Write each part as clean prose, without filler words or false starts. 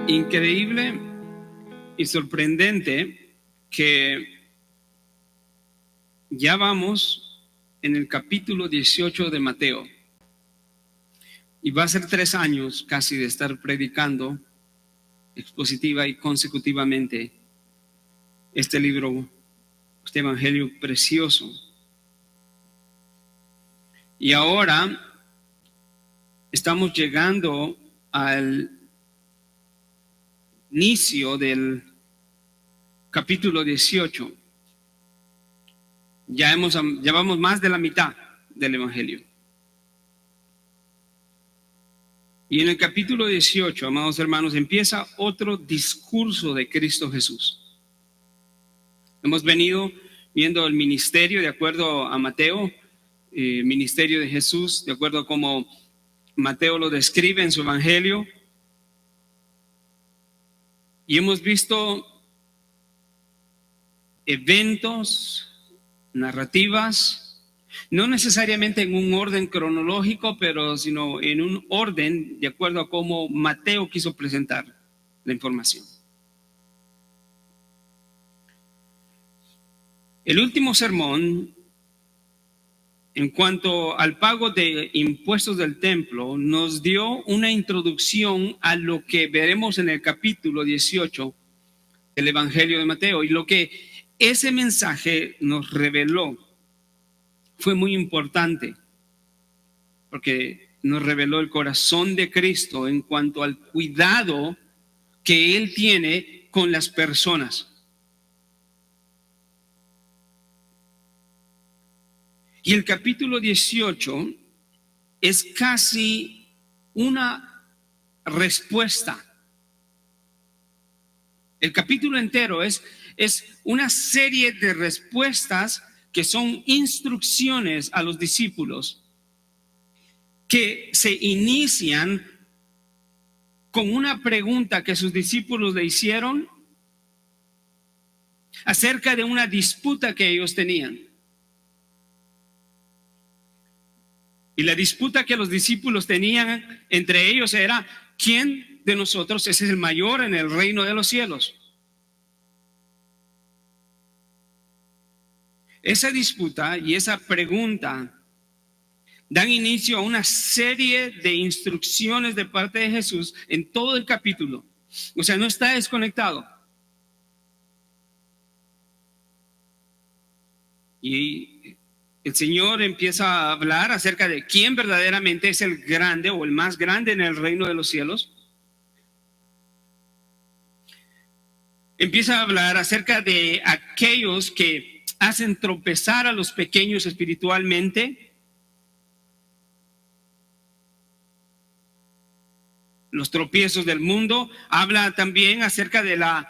increíble y sorprendente que ya vamos en el capítulo 18 de Mateo. Y va a ser 3 años casi de estar predicando expositiva y consecutivamente este libro, este evangelio precioso. Y ahora estamos llegando al inicio del capítulo 18. Ya vamos más de la mitad del evangelio. Y en el capítulo 18, amados hermanos, empieza otro discurso de Cristo Jesús. Hemos venido viendo el ministerio de acuerdo a Mateo, ministerio de Jesús, de acuerdo a cómo Mateo lo describe en su evangelio. Y hemos visto eventos, narrativas, no necesariamente en un orden cronológico, pero sino en un orden de acuerdo a cómo Mateo quiso presentar la información. El último sermón, en cuanto al pago de impuestos del templo, nos dio una introducción a lo que veremos en el capítulo 18 del Evangelio de Mateo. Y lo que ese mensaje nos reveló fue muy importante, porque nos reveló el corazón de Cristo en cuanto al cuidado que Él tiene con las personas. Y el capítulo 18 es casi una respuesta. El capítulo entero es una serie de respuestas que son instrucciones a los discípulos que se inician con una pregunta que sus discípulos le hicieron acerca de una disputa que ellos tenían. Y la disputa que los discípulos tenían entre ellos era: ¿quién de nosotros es el mayor en el reino de los cielos? Esa disputa y esa pregunta dan inicio a una serie de instrucciones de parte de Jesús en todo el capítulo. O sea, no está desconectado. Y el Señor empieza a hablar acerca de quién verdaderamente es el grande o el más grande en el reino de los cielos. Empieza a hablar acerca de aquellos que hacen tropezar a los pequeños espiritualmente. Los tropiezos del mundo. Habla también acerca de la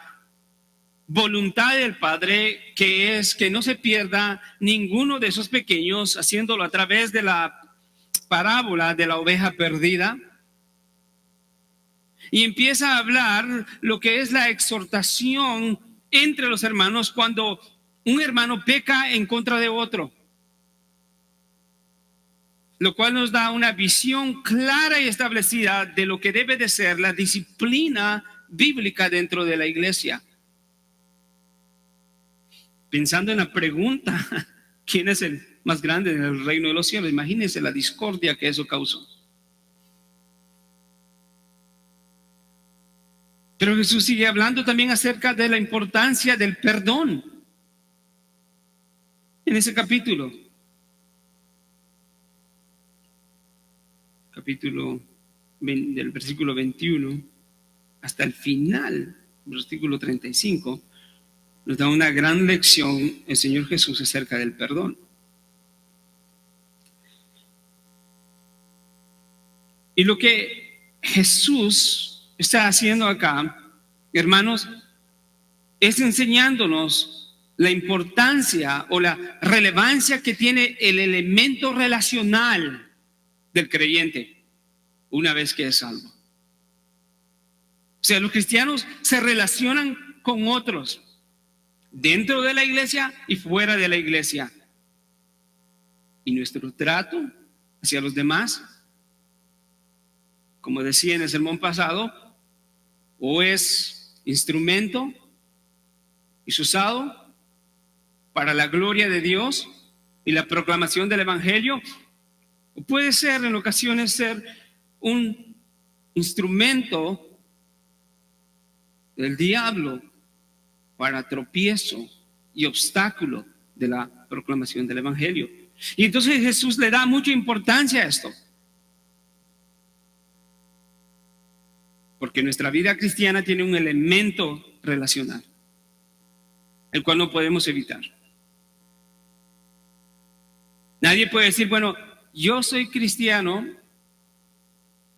voluntad del Padre, que es que no se pierda ninguno de esos pequeños, haciéndolo a través de la parábola de la oveja perdida. Y empieza a hablar lo que es la exhortación entre los hermanos cuando un hermano peca en contra de otro, lo cual nos da una visión clara y establecida de lo que debe de ser la disciplina bíblica dentro de la iglesia. Pensando en la pregunta, ¿quién es el más grande en el reino de los cielos? Imagínense la discordia que eso causó. Pero Jesús sigue hablando también acerca de la importancia del perdón en ese capítulo. Capítulo del versículo 21 hasta el final, versículo 35, nos da una gran lección el Señor Jesús acerca del perdón. Y lo que Jesús está haciendo acá, hermanos, es enseñándonos la importancia o la relevancia que tiene el elemento relacional del creyente una vez que es salvo. O sea, los cristianos se relacionan con otros dentro de la iglesia y fuera de la iglesia. Y nuestro trato hacia los demás, como decía en el sermón pasado, o es instrumento, es usado para la gloria de Dios y la proclamación del Evangelio, o puede ser en ocasiones ser un instrumento del diablo para tropiezo y obstáculo de la proclamación del Evangelio. Y entonces Jesús le da mucha importancia a esto, porque nuestra vida cristiana tiene un elemento relacional, el cual no podemos evitar. Nadie puede decir, bueno, yo soy cristiano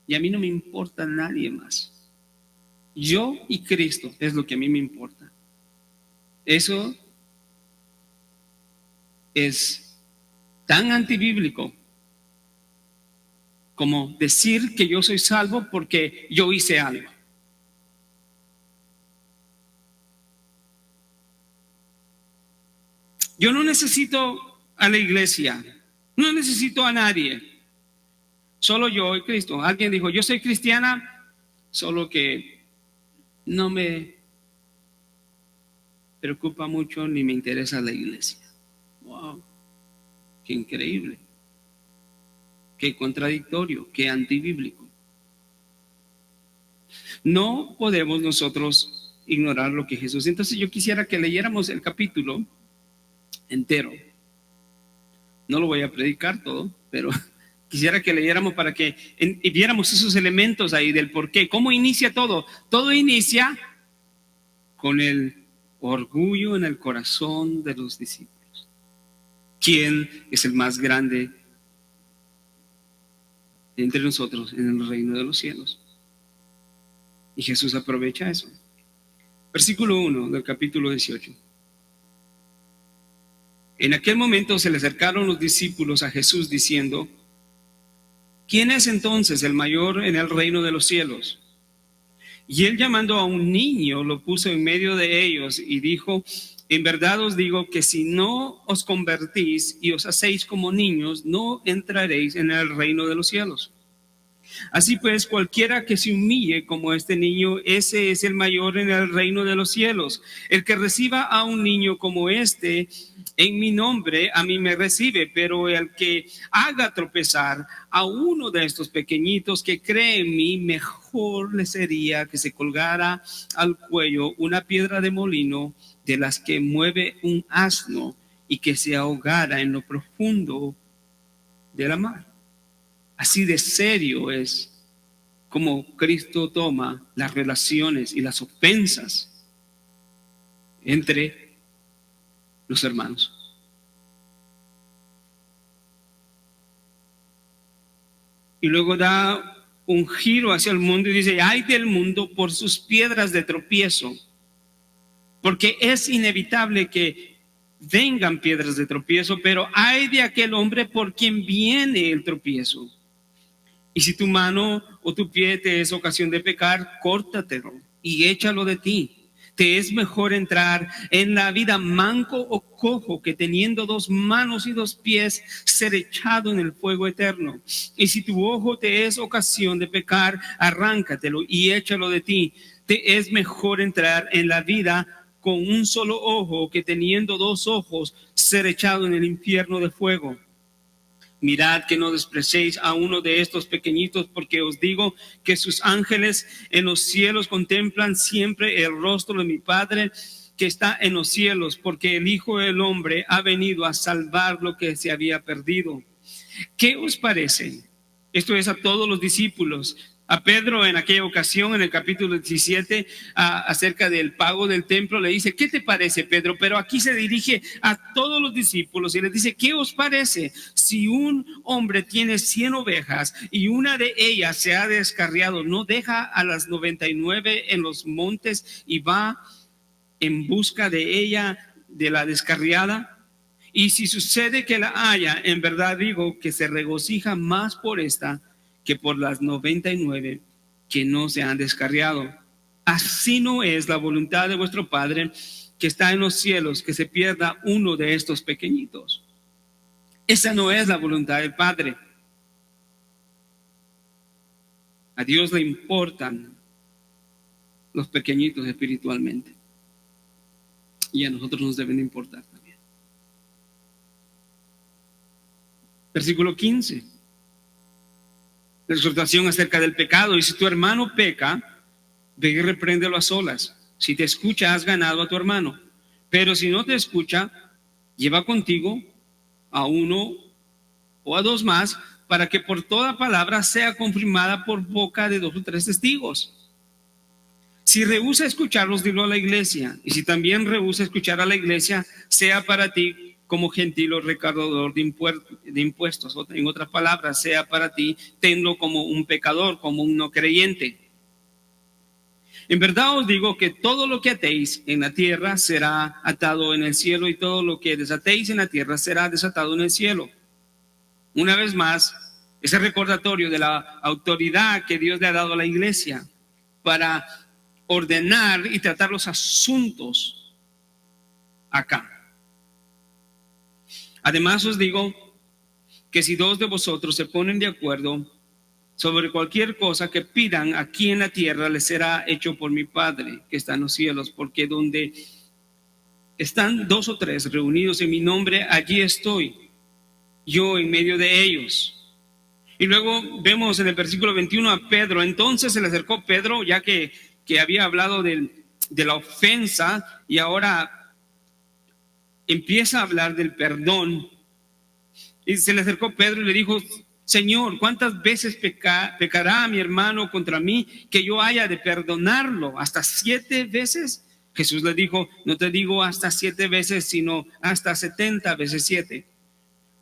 y a mí no me importa nadie más. Yo y Cristo es lo que a mí me importa. Eso es tan antibíblico como decir que yo soy salvo porque yo hice algo. Yo no necesito a la iglesia, no necesito a nadie, solo yo y Cristo. Alguien dijo, yo soy cristiana, solo que no me preocupa mucho ni me interesa la iglesia. Wow, qué increíble, qué contradictorio, qué antibíblico. No podemos nosotros ignorar lo que Jesús. Entonces yo quisiera que leyéramos el capítulo entero. No lo voy a predicar todo, pero quisiera que leyéramos para que y viéramos esos elementos ahí del por qué. ¿Cómo inicia todo? Todo inicia con el orgullo en el corazón de los discípulos. ¿Quién es el más grande entre nosotros en el reino de los cielos? Y Jesús aprovecha eso. Versículo 1 del capítulo 18. En aquel momento se le acercaron los discípulos a Jesús diciendo, ¿quién es entonces el mayor en el reino de los cielos? Y él, llamando a un niño, lo puso en medio de ellos y dijo, en verdad os digo que si no os convertís y os hacéis como niños, no entraréis en el reino de los cielos. Así pues, cualquiera que se humille como este niño, ese es el mayor en el reino de los cielos. El que reciba a un niño como este en mi nombre, a mí me recibe, pero el que haga tropezar a uno de estos pequeñitos que cree en mí, mejor le sería que se colgara al cuello una piedra de molino de las que mueve un asno y que se ahogara en lo profundo de la mar. Así de serio es como Cristo toma las relaciones y las ofensas entre los hermanos. Y luego da un giro hacia el mundo y dice, ay del mundo por sus piedras de tropiezo, porque es inevitable que vengan piedras de tropiezo, pero ay de aquel hombre por quien viene el tropiezo. Y si tu mano o tu pie te es ocasión de pecar, córtatelo y échalo de ti. Te es mejor entrar en la vida manco o cojo que teniendo 2 manos y 2 pies ser echado en el fuego eterno. Y si tu ojo te es ocasión de pecar, arráncatelo y échalo de ti. Te es mejor entrar en la vida con un solo ojo que teniendo 2 ojos ser echado en el infierno de fuego. Mirad que no despreciéis a uno de estos pequeñitos, porque os digo que sus ángeles en los cielos contemplan siempre el rostro de mi Padre que está en los cielos, porque el Hijo del Hombre ha venido a salvar lo que se había perdido. ¿Qué os parece? Esto es a todos los discípulos. A Pedro en aquella ocasión, en el capítulo 17, acerca del pago del templo, le dice, ¿qué te parece, Pedro? Pero aquí se dirige a todos los discípulos y les dice, ¿qué os parece? Si un hombre tiene 100 ovejas y una de ellas se ha descarriado, ¿no deja a las 99 en los montes y va en busca de ella, de la descarriada? Y si sucede que la haya, en verdad digo que se regocija más por esta que por las 99 que no se han descarriado. Así no es la voluntad de vuestro Padre que está en los cielos, que se pierda uno de estos pequeñitos. Esa no es la voluntad del Padre. A Dios le importan los pequeñitos espiritualmente. Y a nosotros nos deben importar también. Versículo 15. La exhortación acerca del pecado. Y si tu hermano peca, ve y repréndelo a solas. Si te escucha, has ganado a tu hermano. Pero si no te escucha, lleva contigo a uno o a dos más, para que por toda palabra sea confirmada por boca de 2 o 3 testigos. Si rehúsa escucharlos, dilo a la iglesia. Y si también rehúsa escuchar a la iglesia, sea para ti como gentil o recaudador de impuestos. En otras palabras, sea para ti, tenlo como un pecador, como un no creyente. En verdad os digo que todo lo que atéis en la tierra será atado en el cielo, y todo lo que desatéis en la tierra será desatado en el cielo. Una vez más, ese recordatorio de la autoridad que Dios le ha dado a la iglesia para ordenar y tratar los asuntos acá. Además os digo que si 2 de vosotros se ponen de acuerdo sobre cualquier cosa que pidan aquí en la tierra, les será hecho por mi Padre que está en los cielos, porque donde están 2 o 3 reunidos en mi nombre, allí estoy yo en medio de ellos. Y luego vemos en el versículo 21 a Pedro. Entonces se le acercó Pedro, ya que había hablado de la ofensa, y ahora empieza a hablar del perdón. Y se le acercó Pedro y le dijo: Señor, ¿cuántas veces pecará mi hermano contra mí que yo haya de perdonarlo? ¿Hasta 7 veces? Jesús le dijo: no te digo hasta 7 veces, sino hasta 70 veces 7.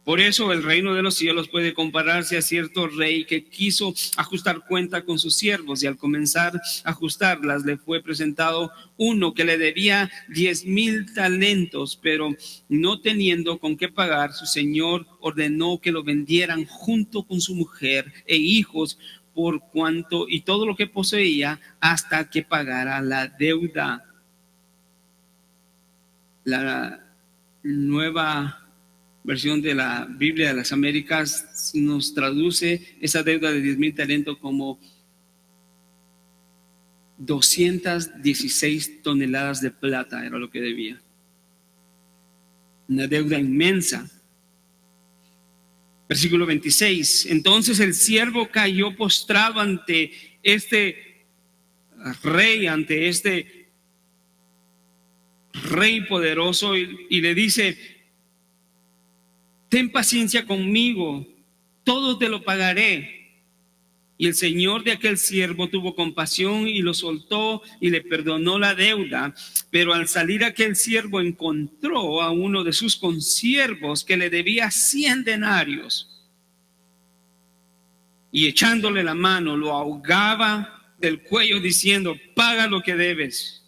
Por eso el reino de los cielos puede compararse a cierto rey que quiso ajustar cuenta con sus siervos, y al comenzar a ajustarlas le fue presentado uno que le debía 10,000 talentos, pero no teniendo con qué pagar, su señor ordenó que lo vendieran junto con su mujer e hijos por cuanto y todo lo que poseía, hasta que pagara la deuda. La nueva versión de la Biblia de las Américas nos traduce esa deuda de 10,000 talentos como 216 toneladas de plata, era lo que debía. Una deuda inmensa. Versículo 26. Entonces el siervo cayó postrado ante este rey, ante este rey poderoso, y le dice: ten paciencia conmigo, todo te lo pagaré. Y el señor de aquel siervo tuvo compasión y lo soltó y le perdonó la deuda. Pero al salir aquel siervo encontró a uno de sus consiervos que le debía 100 denarios. Y echándole la mano, lo ahogaba del cuello diciendo: paga lo que debes.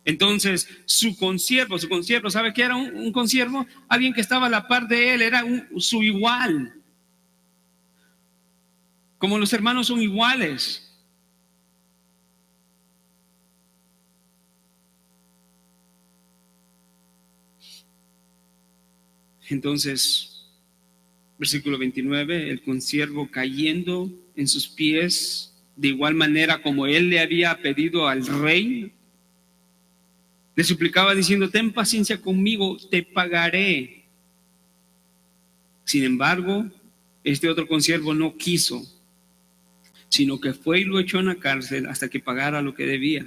Entonces su consiervo, ¿sabe qué era un consiervo? Alguien que estaba a la par de él, era su igual. Como los hermanos son iguales. Entonces, versículo 29, el consiervo cayendo en sus pies, de igual manera como él le había pedido al rey, le suplicaba diciendo: ten paciencia conmigo, te pagaré. Sin embargo, este otro consiervo no quiso, sino que fue y lo echó en la cárcel hasta que pagara lo que debía.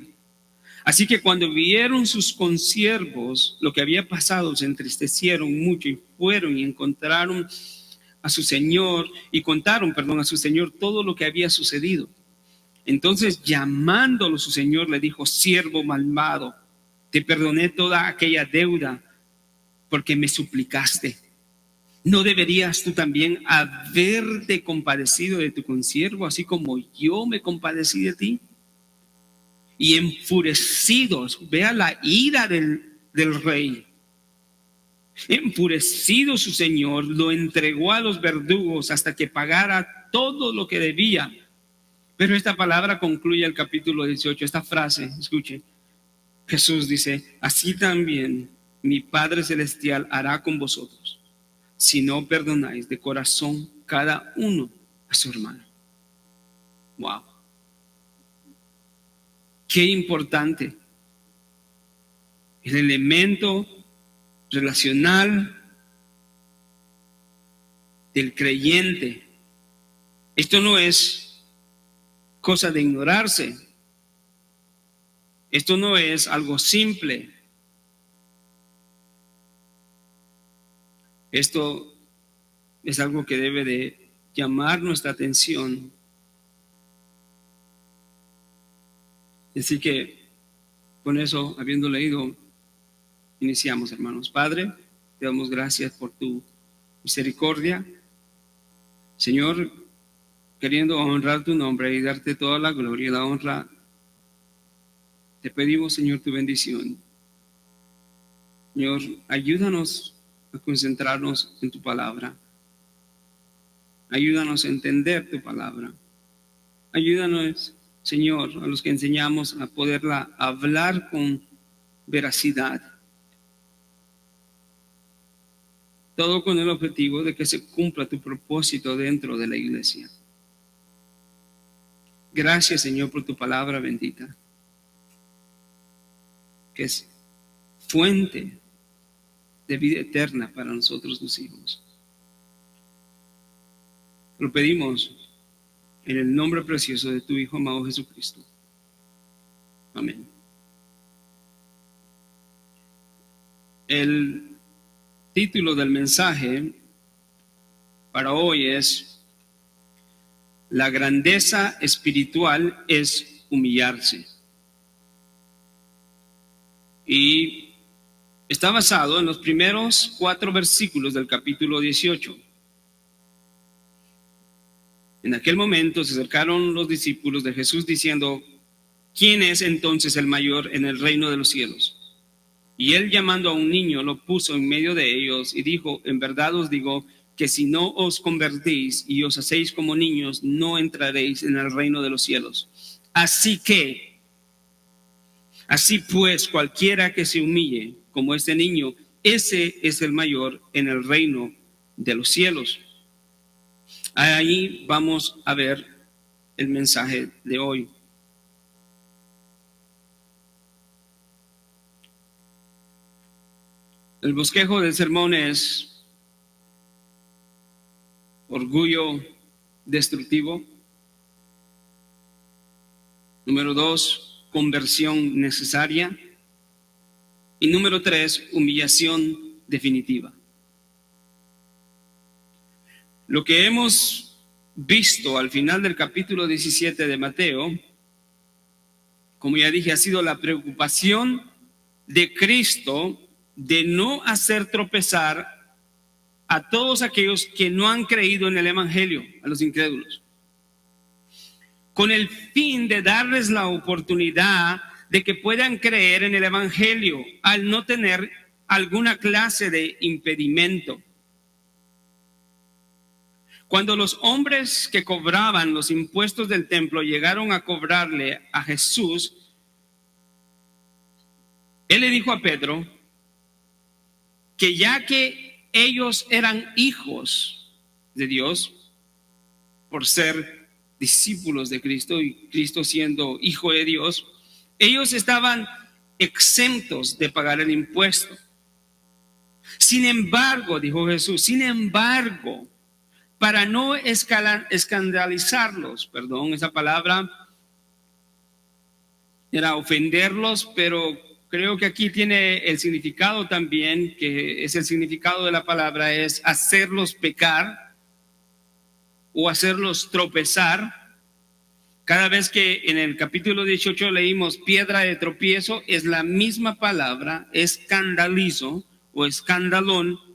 Así que cuando vieron sus consiervos lo que había pasado, se entristecieron mucho y fueron y encontraron a su señor y contaron, a su señor todo lo que había sucedido. Entonces, llamándolo su señor, le dijo: siervo malvado, te perdoné toda aquella deuda porque me suplicaste. ¿No deberías tú también haberte compadecido de tu consiervo, así como yo me compadecí de ti? Y enfurecidos, vea la ira del rey. Enfurecido su señor, lo entregó a los verdugos hasta que pagara todo lo que debía. Pero esta palabra concluye el capítulo 18, esta frase, escuche. Jesús dice: así también mi Padre Celestial hará con vosotros, si no perdonáis de corazón cada uno a su hermano. Wow. Qué importante. El elemento relacional del creyente. Esto no es cosa de ignorarse. Esto no es algo simple. Esto es algo que debe de llamar nuestra atención. Así que con eso, habiendo leído, iniciamos, hermanos. Padre, te damos gracias por tu misericordia. Señor, queriendo honrar tu nombre y darte toda la gloria y la honra, te pedimos, Señor, tu bendición. Señor, ayúdanos a concentrarnos en tu palabra. Ayúdanos a entender tu palabra. Ayúdanos, Señor, a los que enseñamos a poderla hablar con veracidad. Todo con el objetivo de que se cumpla tu propósito dentro de la iglesia. Gracias, Señor, por tu palabra bendita, que es fuente de vida eterna para nosotros, tus hijos. Lo pedimos en el nombre precioso de tu Hijo amado Jesucristo. Amén. El título del mensaje para hoy es: la grandeza espiritual es humillarse. Y está basado en los primeros 4 versículos del capítulo 18. En aquel momento se acercaron los discípulos de Jesús diciendo: ¿quién es entonces el mayor en el reino de los cielos? Y él, llamando a un niño, lo puso en medio de ellos y dijo: en verdad os digo que si no os convertís y os hacéis como niños, no entraréis en el reino de los cielos. Así pues, cualquiera que se humille como este niño, ese es el mayor en el reino de los cielos. Ahí vamos a ver el mensaje de hoy. El bosquejo del sermón es: orgullo destructivo. Número 2, conversión necesaria. Y número 3, humillación definitiva. Lo que hemos visto al final del capítulo 17 de Mateo, como ya dije, ha sido la preocupación de Cristo de no hacer tropezar a todos aquellos que no han creído en el Evangelio, a los incrédulos, con el fin de darles la oportunidad de que puedan creer en el Evangelio al no tener alguna clase de impedimento. Cuando los hombres que cobraban los impuestos del templo llegaron a cobrarle a Jesús, él le dijo a Pedro que ya que ellos eran hijos de Dios por ser discípulos de Cristo y Cristo siendo hijo de Dios, ellos estaban exentos de pagar el impuesto. Sin embargo, dijo Jesús, para no escandalizarlos, esa palabra era ofenderlos, pero creo que aquí tiene el significado también, que es el significado de la palabra, es hacerlos pecar o hacerlos tropezar. Cada vez que en el capítulo 18 leímos piedra de tropiezo, es la misma palabra, escandalizo o escandalón.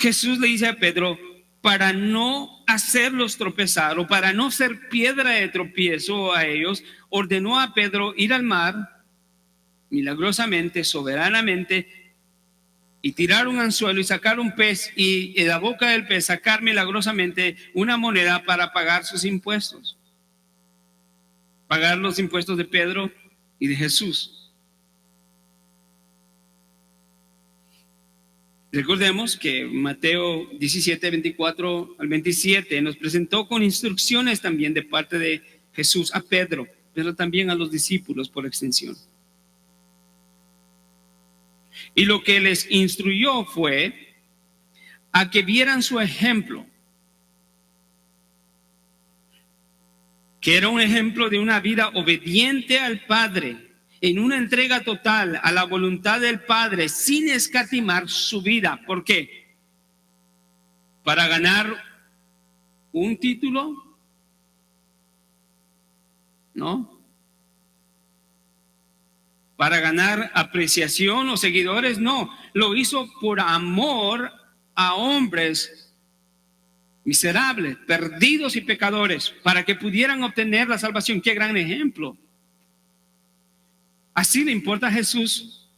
Jesús le dice a Pedro, para no hacerlos tropezar o para no ser piedra de tropiezo a ellos, ordenó a Pedro ir al mar milagrosamente, soberanamente, y tirar un anzuelo y sacar un pez, y de la boca del pez sacar milagrosamente una moneda para pagar sus impuestos, pagar los impuestos de Pedro y de Jesús. Recordemos que Mateo 17, 24 al 27 nos presentó con instrucciones también de parte de Jesús a Pedro, pero también a los discípulos por extensión. Y lo que les instruyó fue a que vieran su ejemplo, que era un ejemplo de una vida obediente al Padre, en una entrega total a la voluntad del Padre, sin escatimar su vida. ¿Por qué? ¿Para ganar un título? No. ¿Para ganar apreciación o seguidores? No. Lo hizo por amor a hombres miserables, perdidos y pecadores, para que pudieran obtener la salvación. ¡Qué gran ejemplo! Así le importa a Jesús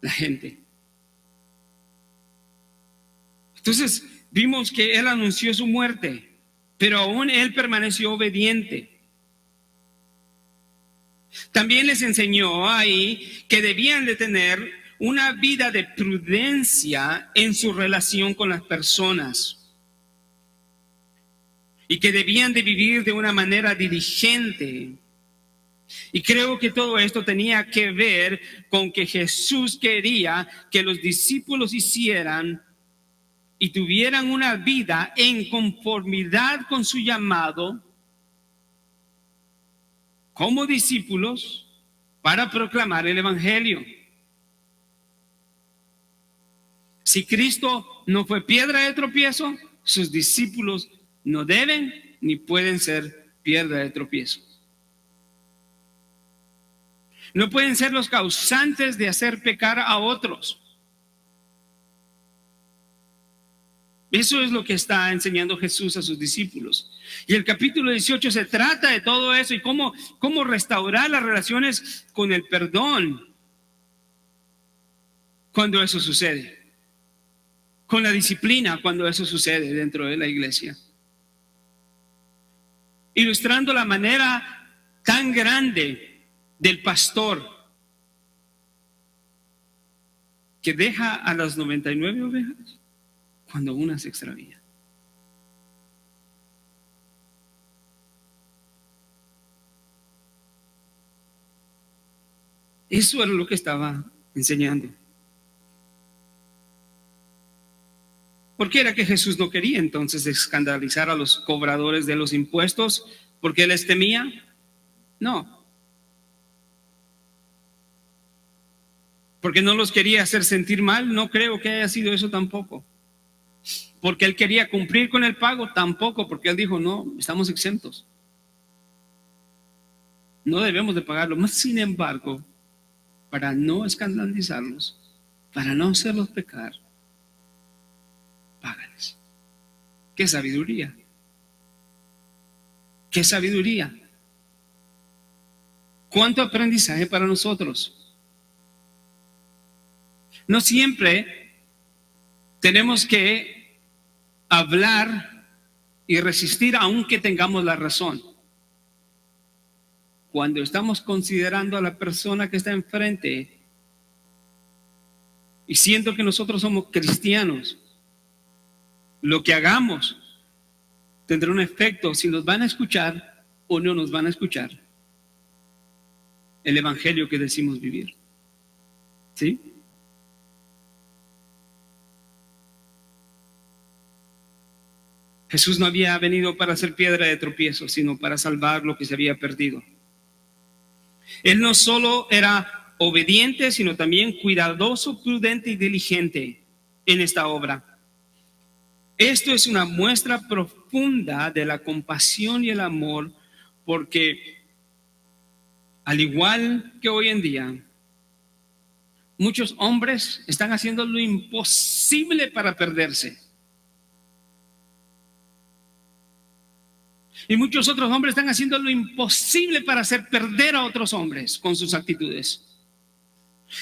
la gente. Entonces vimos que Él anunció su muerte, pero aún Él permaneció obediente. También les enseñó ahí que debían de tener una vida de prudencia en su relación con las personas y que debían de vivir de una manera diligente. Y creo que todo esto tenía que ver con que Jesús quería que los discípulos hicieran y tuvieran una vida en conformidad con su llamado como discípulos para proclamar el evangelio. Si Cristo no fue piedra de tropiezo, sus discípulos no deben ni pueden ser piedra de tropiezo. No pueden ser los causantes de hacer pecar a otros. Eso es lo que está enseñando Jesús a sus discípulos. Y el capítulo 18 se trata de todo eso y cómo restaurar las relaciones con el perdón cuando eso sucede. Con la disciplina cuando eso sucede dentro de la iglesia. Ilustrando la manera tan grande del pastor que deja a las 99 ovejas cuando una se extravía. Eso era lo que estaba enseñando. ¿Por qué era que Jesús no quería entonces escandalizar a los cobradores de los impuestos? ¿Porque Él les temía? No. ¿Porque no los quería hacer sentir mal? No creo que haya sido eso tampoco. ¿Porque Él quería cumplir con el pago? Tampoco, porque Él dijo, no, estamos exentos. No debemos de pagarlo. Más sin embargo, para no escandalizarlos, para no hacerlos pecar, págales. ¡Qué sabiduría! ¡Qué sabiduría! ¿Cuánto aprendizaje para nosotros? No siempre tenemos que hablar y resistir aunque tengamos la razón. Cuando estamos considerando a la persona que está enfrente y siento que nosotros somos cristianos, lo que hagamos tendrá un efecto si nos van a escuchar o no nos van a escuchar el evangelio que decimos vivir. ¿Sí? Jesús no había venido para ser piedra de tropiezo, sino para salvar lo que se había perdido. Él no solo era obediente, sino también cuidadoso, prudente y diligente en esta obra. Esto es una muestra profunda de la compasión y el amor, porque al igual que hoy en día, muchos hombres están haciendo lo imposible para perderse. Y muchos otros hombres están haciendo lo imposible para hacer perder a otros hombres con sus actitudes.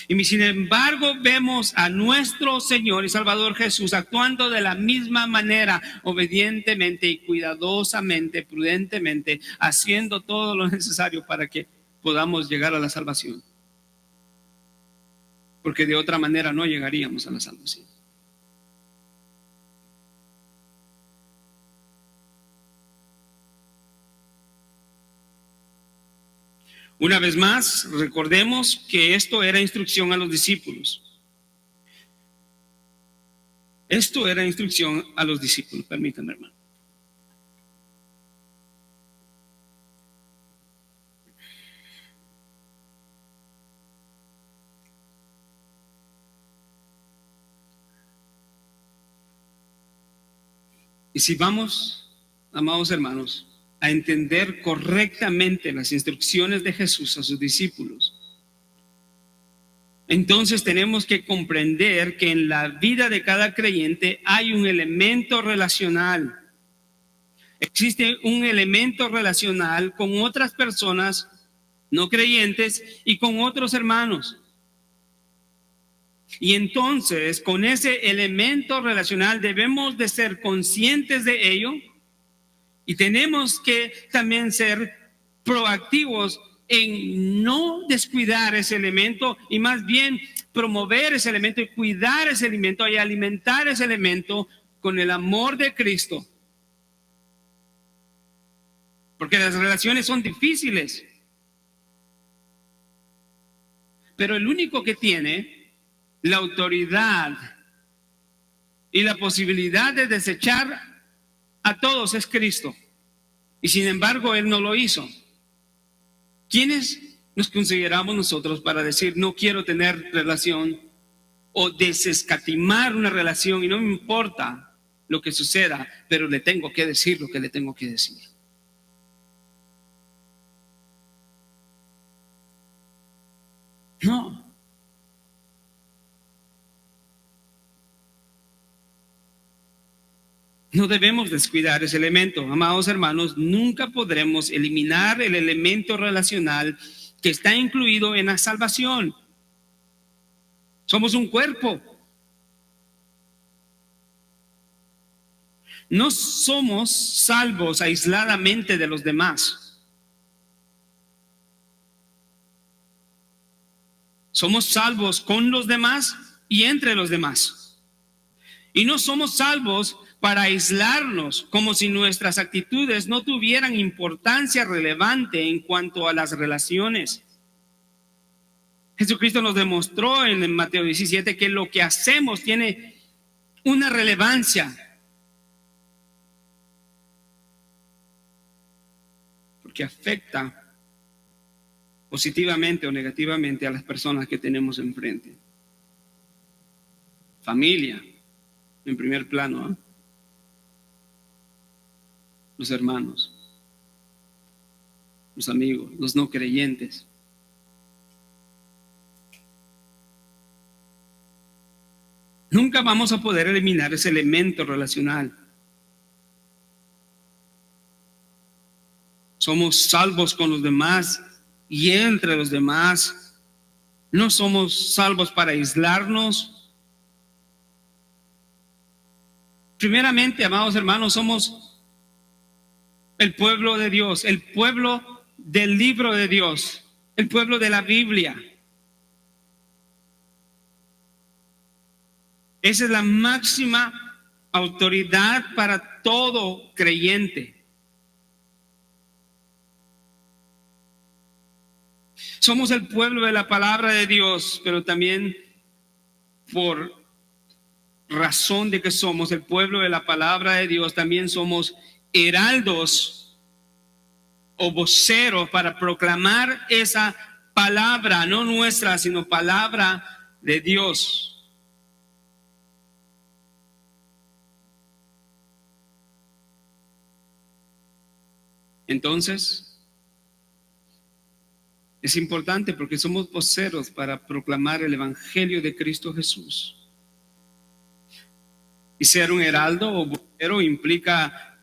Y sin embargo vemos a nuestro Señor y Salvador Jesús actuando de la misma manera, obedientemente y cuidadosamente, prudentemente, haciendo todo lo necesario para que podamos llegar a la salvación. porque de otra manera no llegaríamos a la salvación. Una vez más, recordemos que esto era instrucción a los discípulos. Esto era instrucción a los discípulos. Permítanme, hermano. Y si vamos, amados hermanos, a entender correctamente las instrucciones de Jesús a sus discípulos, entonces tenemos que comprender que en la vida de cada creyente hay un elemento relacional. Existe un elemento relacional con otras personas no creyentes y con otros hermanos. Y entonces, con ese elemento relacional debemos de ser conscientes de ello y tenemos que también ser proactivos en no descuidar ese elemento y más bien promover ese elemento y cuidar ese elemento y alimentar ese elemento con el amor de Cristo. Porque las relaciones son difíciles. Pero el único que tiene la autoridad y la posibilidad de desechar a todos es Cristo. Y sin embargo, Él no lo hizo. ¿Quiénes nos consideramos nosotros para decir no quiero tener relación o desescatimar una relación y no me importa lo que suceda, pero le tengo que decir lo que le tengo que decir? No. No debemos descuidar ese elemento. Amados hermanos, nunca podremos eliminar el elemento relacional que está incluido en la salvación. Somos un cuerpo. No somos salvos aisladamente de los demás. Somos salvos con los demás y entre los demás. Y no somos salvos para aislarnos, como si nuestras actitudes no tuvieran importancia relevante en cuanto a las relaciones. Jesucristo nos demostró en Mateo 17 que lo que hacemos tiene una relevancia. Porque afecta positivamente o negativamente a las personas que tenemos enfrente. Familia, en primer plano, ¿eh? Los hermanos, los amigos, los no creyentes. Nunca vamos a poder eliminar ese elemento relacional. Somos salvos con los demás y entre los demás. No somos salvos para aislarnos. Primeramente, amados hermanos, somos el pueblo de Dios, el pueblo del libro de Dios, el pueblo de la Biblia. Esa es la máxima autoridad para todo creyente. Somos el pueblo de la palabra de Dios, pero también por razón de que somos el pueblo de la palabra de Dios, también somos heraldos o voceros para proclamar esa palabra, no nuestra, sino palabra de Dios. Entonces, es importante porque somos voceros para proclamar el Evangelio de Cristo Jesús. Y ser un heraldo o vocero implica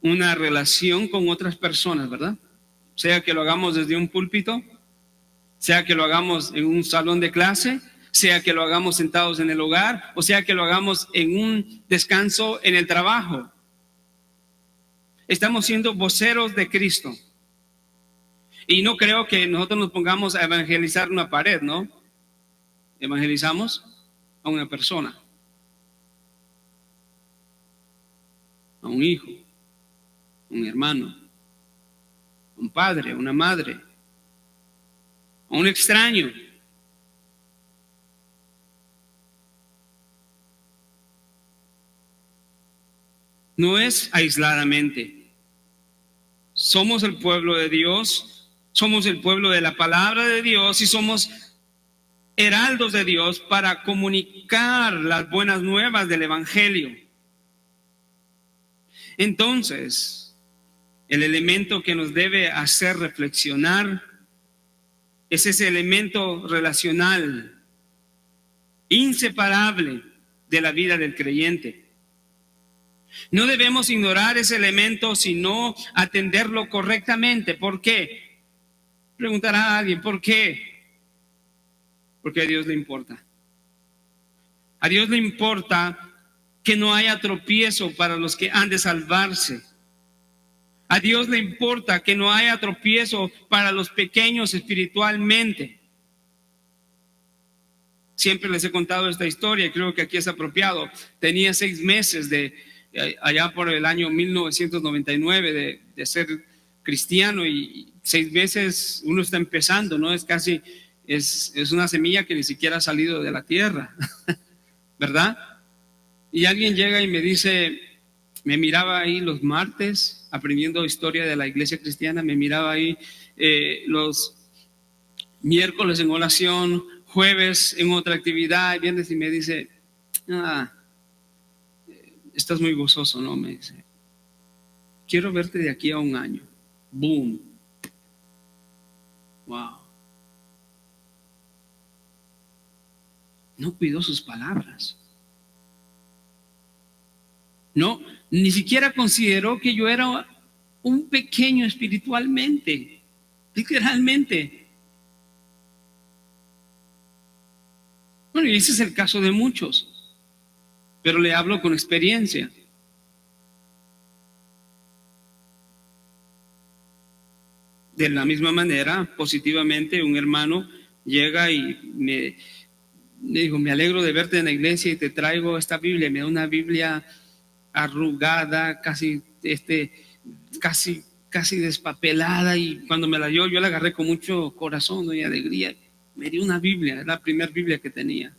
una relación con otras personas, ¿verdad? Sea que lo hagamos desde un púlpito, sea que lo hagamos en un salón de clase, sea que lo hagamos sentados en el hogar, o sea que lo hagamos en un descanso en el trabajo. Estamos siendo voceros de Cristo. Y no creo que nosotros nos pongamos a evangelizar una pared, ¿no? evangelizamos a una persona, a un hijo, a un hermano, a un padre, a una madre, a un extraño. No es aisladamente. Somos el pueblo de Dios, somos el pueblo de la palabra de Dios y somos heraldos de Dios para comunicar las buenas nuevas del Evangelio. Entonces, el elemento que nos debe hacer reflexionar es ese elemento relacional, inseparable de la vida del creyente. No debemos ignorar ese elemento, sino atenderlo correctamente. ¿Por qué? Preguntará a alguien, ¿por qué? Porque a Dios le importa. A Dios le importa que no haya tropiezo para los que han de salvarse. A Dios le importa que no haya tropiezo para los pequeños espiritualmente. Siempre les he contado esta historia y creo que aquí es apropiado. Tenía 6 meses allá por el año 1999 de ser cristiano, y 6 meses uno está empezando, ¿no? Es casi, es una semilla que ni siquiera ha salido de la tierra, ¿verdad? Y alguien llega y me dice, me miraba ahí los martes aprendiendo historia de la iglesia cristiana, me miraba ahí los miércoles en oración, jueves en otra actividad, viernes, y me dice, estás muy gozoso, ¿no? Me dice, quiero verte de aquí a 1 año. Boom. Wow. No cuidó sus palabras. No, ni siquiera consideró que yo era un pequeño espiritualmente, literalmente. Bueno, y ese es el caso de muchos, pero le hablo con experiencia. De la misma manera, positivamente, un hermano llega y me dijo, me alegro de verte en la iglesia y te traigo esta Biblia. Me da una Biblia arrugada, casi despapelada, y cuando me la dio, yo la agarré con mucho corazón, ¿no? Y alegría. Me dio una Biblia, es la primera Biblia que tenía.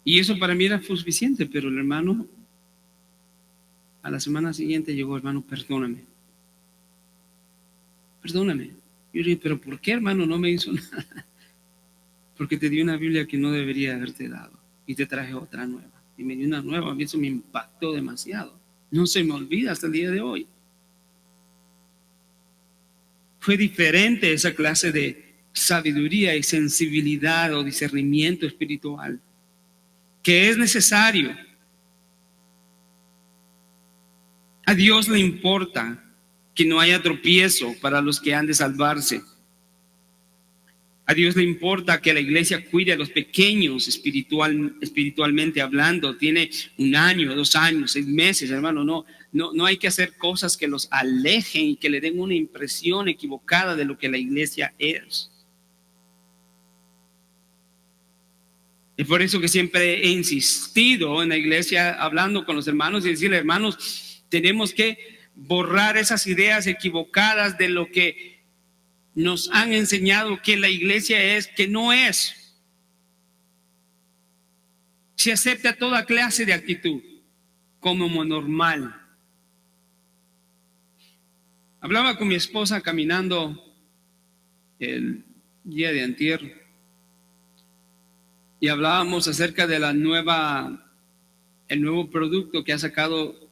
Y eso para mí era suficiente, pero el hermano, a la semana siguiente llegó, hermano, perdóname. Yo dije, pero ¿por qué, hermano? No me hizo nada. Porque te di una Biblia que no debería haberte dado y te traje otra nueva. Y me dio una nueva, y eso me impactó demasiado. No se me olvida hasta el día de hoy. Fue diferente esa clase de sabiduría y sensibilidad o discernimiento espiritual que es necesario. A Dios le importa que no haya tropiezo para los que han de salvarse. A Dios le importa que la iglesia cuide a los pequeños espiritualmente hablando. Tiene 1 año, 2 años, 6 meses, hermano. No hay que hacer cosas que los alejen y que le den una impresión equivocada de lo que la iglesia es. Es por eso que siempre he insistido en la iglesia, hablando con los hermanos y decirle, hermanos, tenemos que borrar esas ideas equivocadas de lo que nos han enseñado que la iglesia es, que no es. Se acepta toda clase de actitud como normal. Hablaba con mi esposa caminando el día de antier y hablábamos acerca de el nuevo producto que ha sacado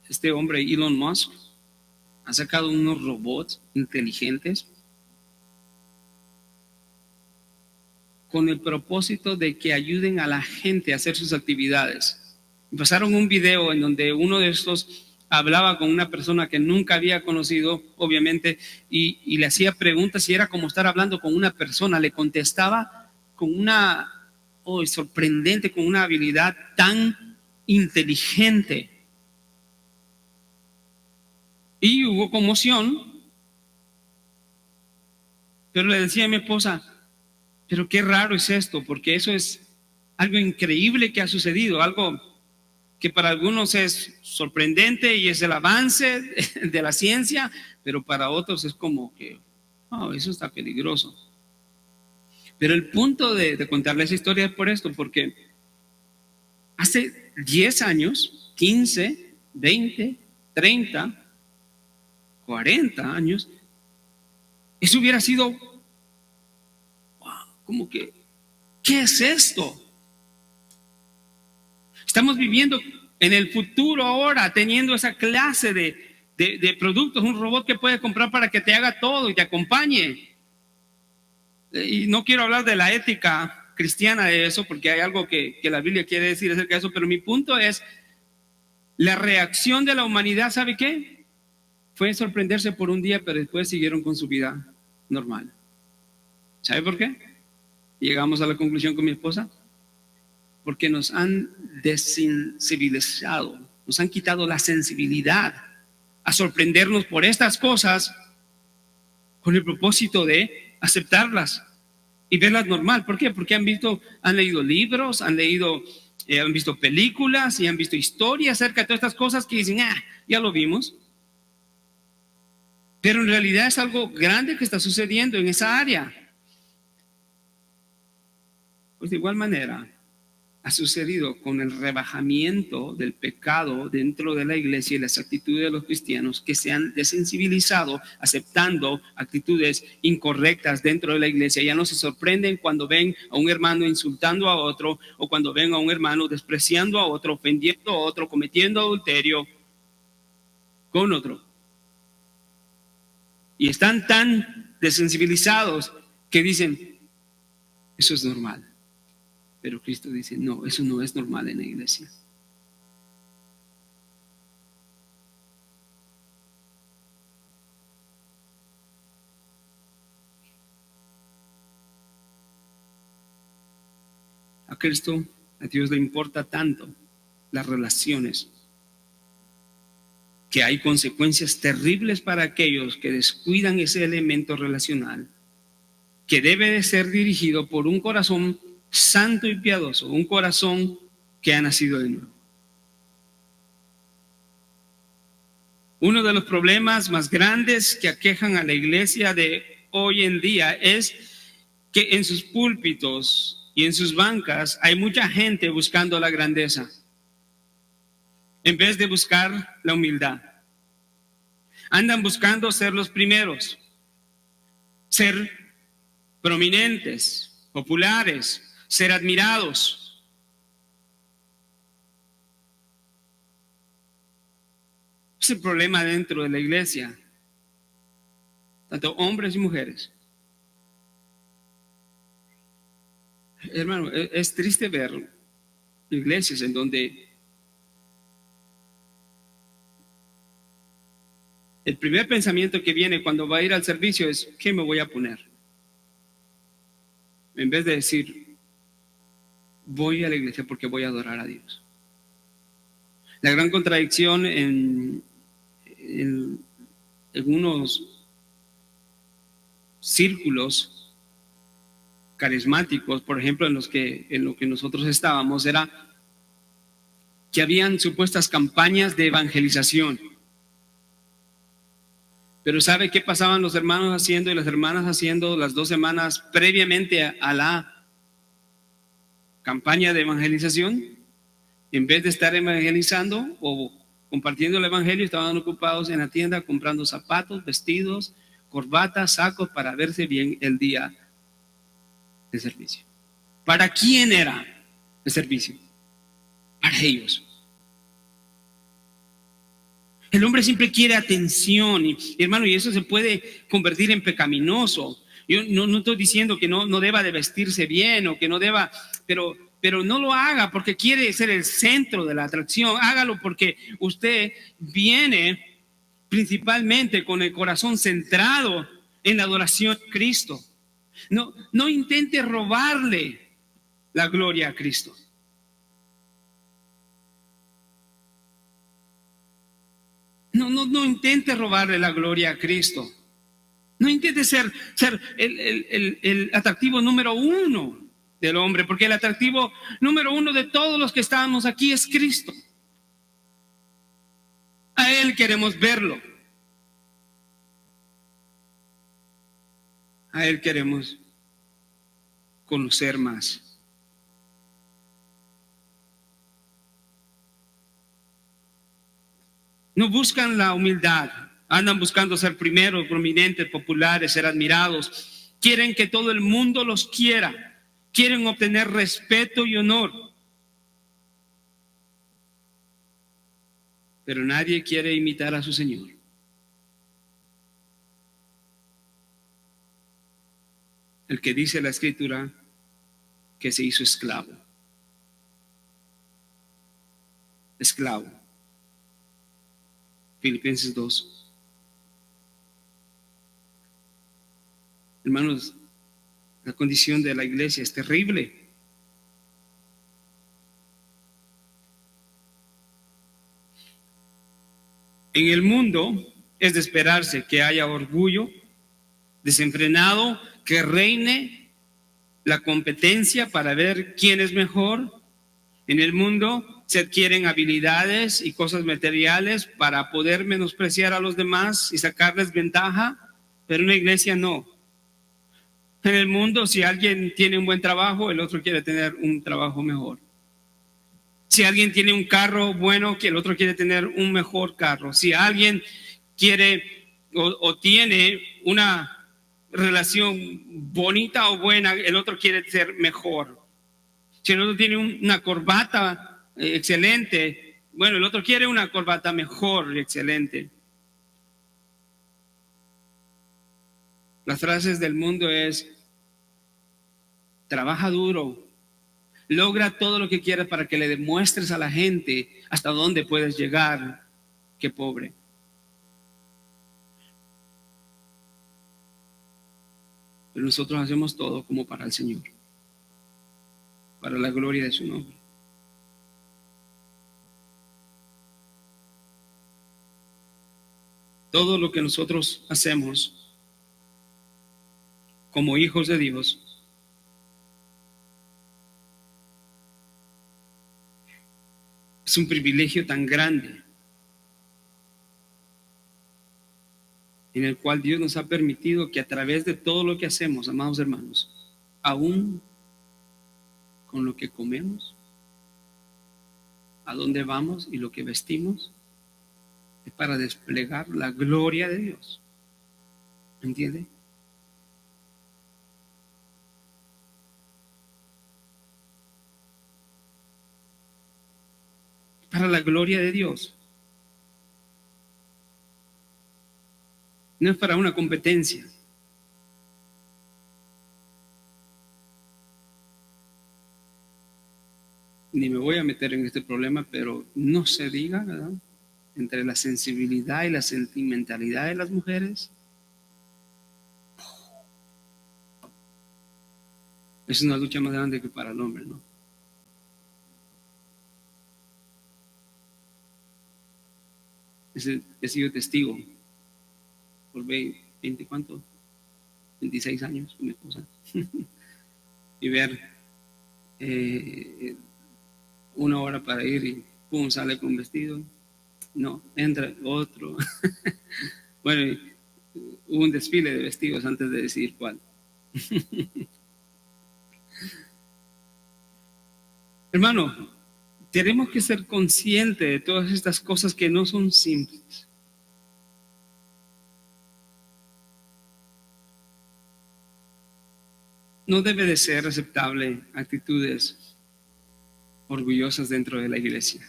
este hombre Elon Musk. Ha sacado unos robots inteligentes con el propósito de que ayuden a la gente a hacer sus actividades. Pasaron un video en donde uno de estos hablaba con una persona que nunca había conocido, obviamente, y le hacía preguntas y era como estar hablando con una persona. Le contestaba con sorprendente, con una habilidad tan inteligente. Y hubo conmoción Pero le decía a mi esposa, pero qué raro es esto, porque eso es algo increíble que ha sucedido, algo que para algunos es sorprendente y es el avance de la ciencia, pero para otros es como que, oh, eso está peligroso. Pero el punto de contarles esa historia es por esto, porque hace 10 años, 15, 20, 30, 40 años, eso hubiera sido, wow, como que, ¿qué es esto? Estamos viviendo en el futuro ahora, teniendo esa clase de productos, un robot que puedes comprar para que te haga todo y te acompañe. Y no quiero hablar de la ética cristiana de eso, porque hay algo que la Biblia quiere decir acerca de eso, pero mi punto es, la reacción de la humanidad, ¿sabe qué? Fue sorprenderse por un día, pero después siguieron con su vida normal. ¿Sabe por qué? Llegamos a la conclusión con mi esposa, porque nos han desensibilizado, nos han quitado la sensibilidad a sorprendernos por estas cosas con el propósito de aceptarlas y verlas normal. ¿Por qué? Porque han leído libros, han visto películas y han visto historias acerca de todas estas cosas que dicen, ya lo vimos. Pero en realidad es algo grande que está sucediendo en esa área. Pues de igual manera ha sucedido con el rebajamiento del pecado dentro de la iglesia y las actitudes de los cristianos que se han desensibilizado aceptando actitudes incorrectas dentro de la iglesia. Ya no se sorprenden cuando ven a un hermano insultando a otro, o cuando ven a un hermano despreciando a otro, ofendiendo a otro, cometiendo adulterio con otro. Y están tan desensibilizados que dicen, eso es normal. Pero Cristo dice, no, eso no es normal en la iglesia. A Cristo, a Dios le importa tanto las relaciones, que hay consecuencias terribles para aquellos que descuidan ese elemento relacional, que debe de ser dirigido por un corazón santo y piadoso, un corazón que ha nacido de nuevo. Uno de los problemas más grandes que aquejan a la iglesia de hoy en día es que en sus púlpitos y en sus bancas hay mucha gente buscando la grandeza en vez de buscar la humildad. Andan buscando ser los primeros, ser prominentes, populares, ser admirados. Es el problema dentro de la iglesia, tanto hombres y mujeres. Hermano, es triste ver iglesias en donde el primer pensamiento que viene cuando va a ir al servicio es, ¿qué me voy a poner? En vez de decir, voy a la iglesia porque voy a adorar a Dios. La gran contradicción en unos círculos carismáticos, por ejemplo, en lo que nosotros estábamos, era que habían supuestas campañas de evangelización. Pero ¿sabe qué pasaban los hermanos haciendo y las hermanas haciendo las 2 semanas previamente a la campaña de evangelización? En vez de estar evangelizando o compartiendo el evangelio, estaban ocupados en la tienda comprando zapatos, vestidos, corbatas, sacos para verse bien el día de servicio. ¿Para quién era el servicio? Para ellos. El hombre siempre quiere atención y hermano, y eso se puede convertir en pecaminoso. Yo no estoy diciendo que no deba de vestirse bien o que no deba, pero no lo haga porque quiere ser el centro de la atracción. Hágalo porque usted viene principalmente con el corazón centrado en la adoración a Cristo. No intente robarle la gloria a Cristo. No intente robarle la gloria a Cristo. No intente ser el atractivo número uno del hombre, porque el atractivo número uno de todos los que estamos aquí es Cristo. A Él queremos verlo. A Él queremos conocer más. No buscan la humildad, andan buscando ser primeros, prominentes, populares, ser admirados. Quieren que todo el mundo los quiera. Quieren obtener respeto y honor. Pero nadie quiere imitar a su Señor. El que dice la Escritura que se hizo esclavo. Esclavo. Filipenses 2. Hermanos, la condición de la iglesia es terrible. En el mundo es de esperarse que haya orgullo desenfrenado, que reine la competencia para ver quién es mejor. En el mundo se adquieren habilidades y cosas materiales para poder menospreciar a los demás y sacarles ventaja, pero en la iglesia no. En el mundo, si alguien tiene un buen trabajo, el otro quiere tener un trabajo mejor. Si alguien tiene un carro bueno, que el otro quiere tener un mejor carro. Si alguien quiere o tiene una relación bonita o buena, el otro quiere ser mejor. Si el otro tiene una corbata excelente, bueno, el otro quiere una corbata mejor y excelente. Las frases del mundo es: trabaja duro, logra todo lo que quieras para que le demuestres a la gente hasta dónde puedes llegar. Qué pobre. Pero nosotros hacemos todo como para el Señor, para la gloria de su nombre. Todo lo que nosotros hacemos como hijos de Dios es un privilegio tan grande en el cual Dios nos ha permitido que a través de todo lo que hacemos, amados hermanos, aún con lo que comemos, a dónde vamos y lo que vestimos, es para desplegar la gloria de Dios. ¿Entiende? Para la gloria de Dios. No es para una competencia. Ni me voy a meter en este problema, pero no se diga, ¿verdad?, entre la sensibilidad y la sentimentalidad de las mujeres. Es una lucha más grande que para el hombre, ¿no? He sido testigo por 20, ¿cuánto? 26 años con mi esposa. Y ver una hora para ir y pum, sale con vestido. No, entra otro. Bueno, hubo un desfile de vestidos antes de decir cuál. Hermano, tenemos que ser conscientes de todas estas cosas que no son simples. No debe de ser aceptable actitudes orgullosas dentro de la iglesia,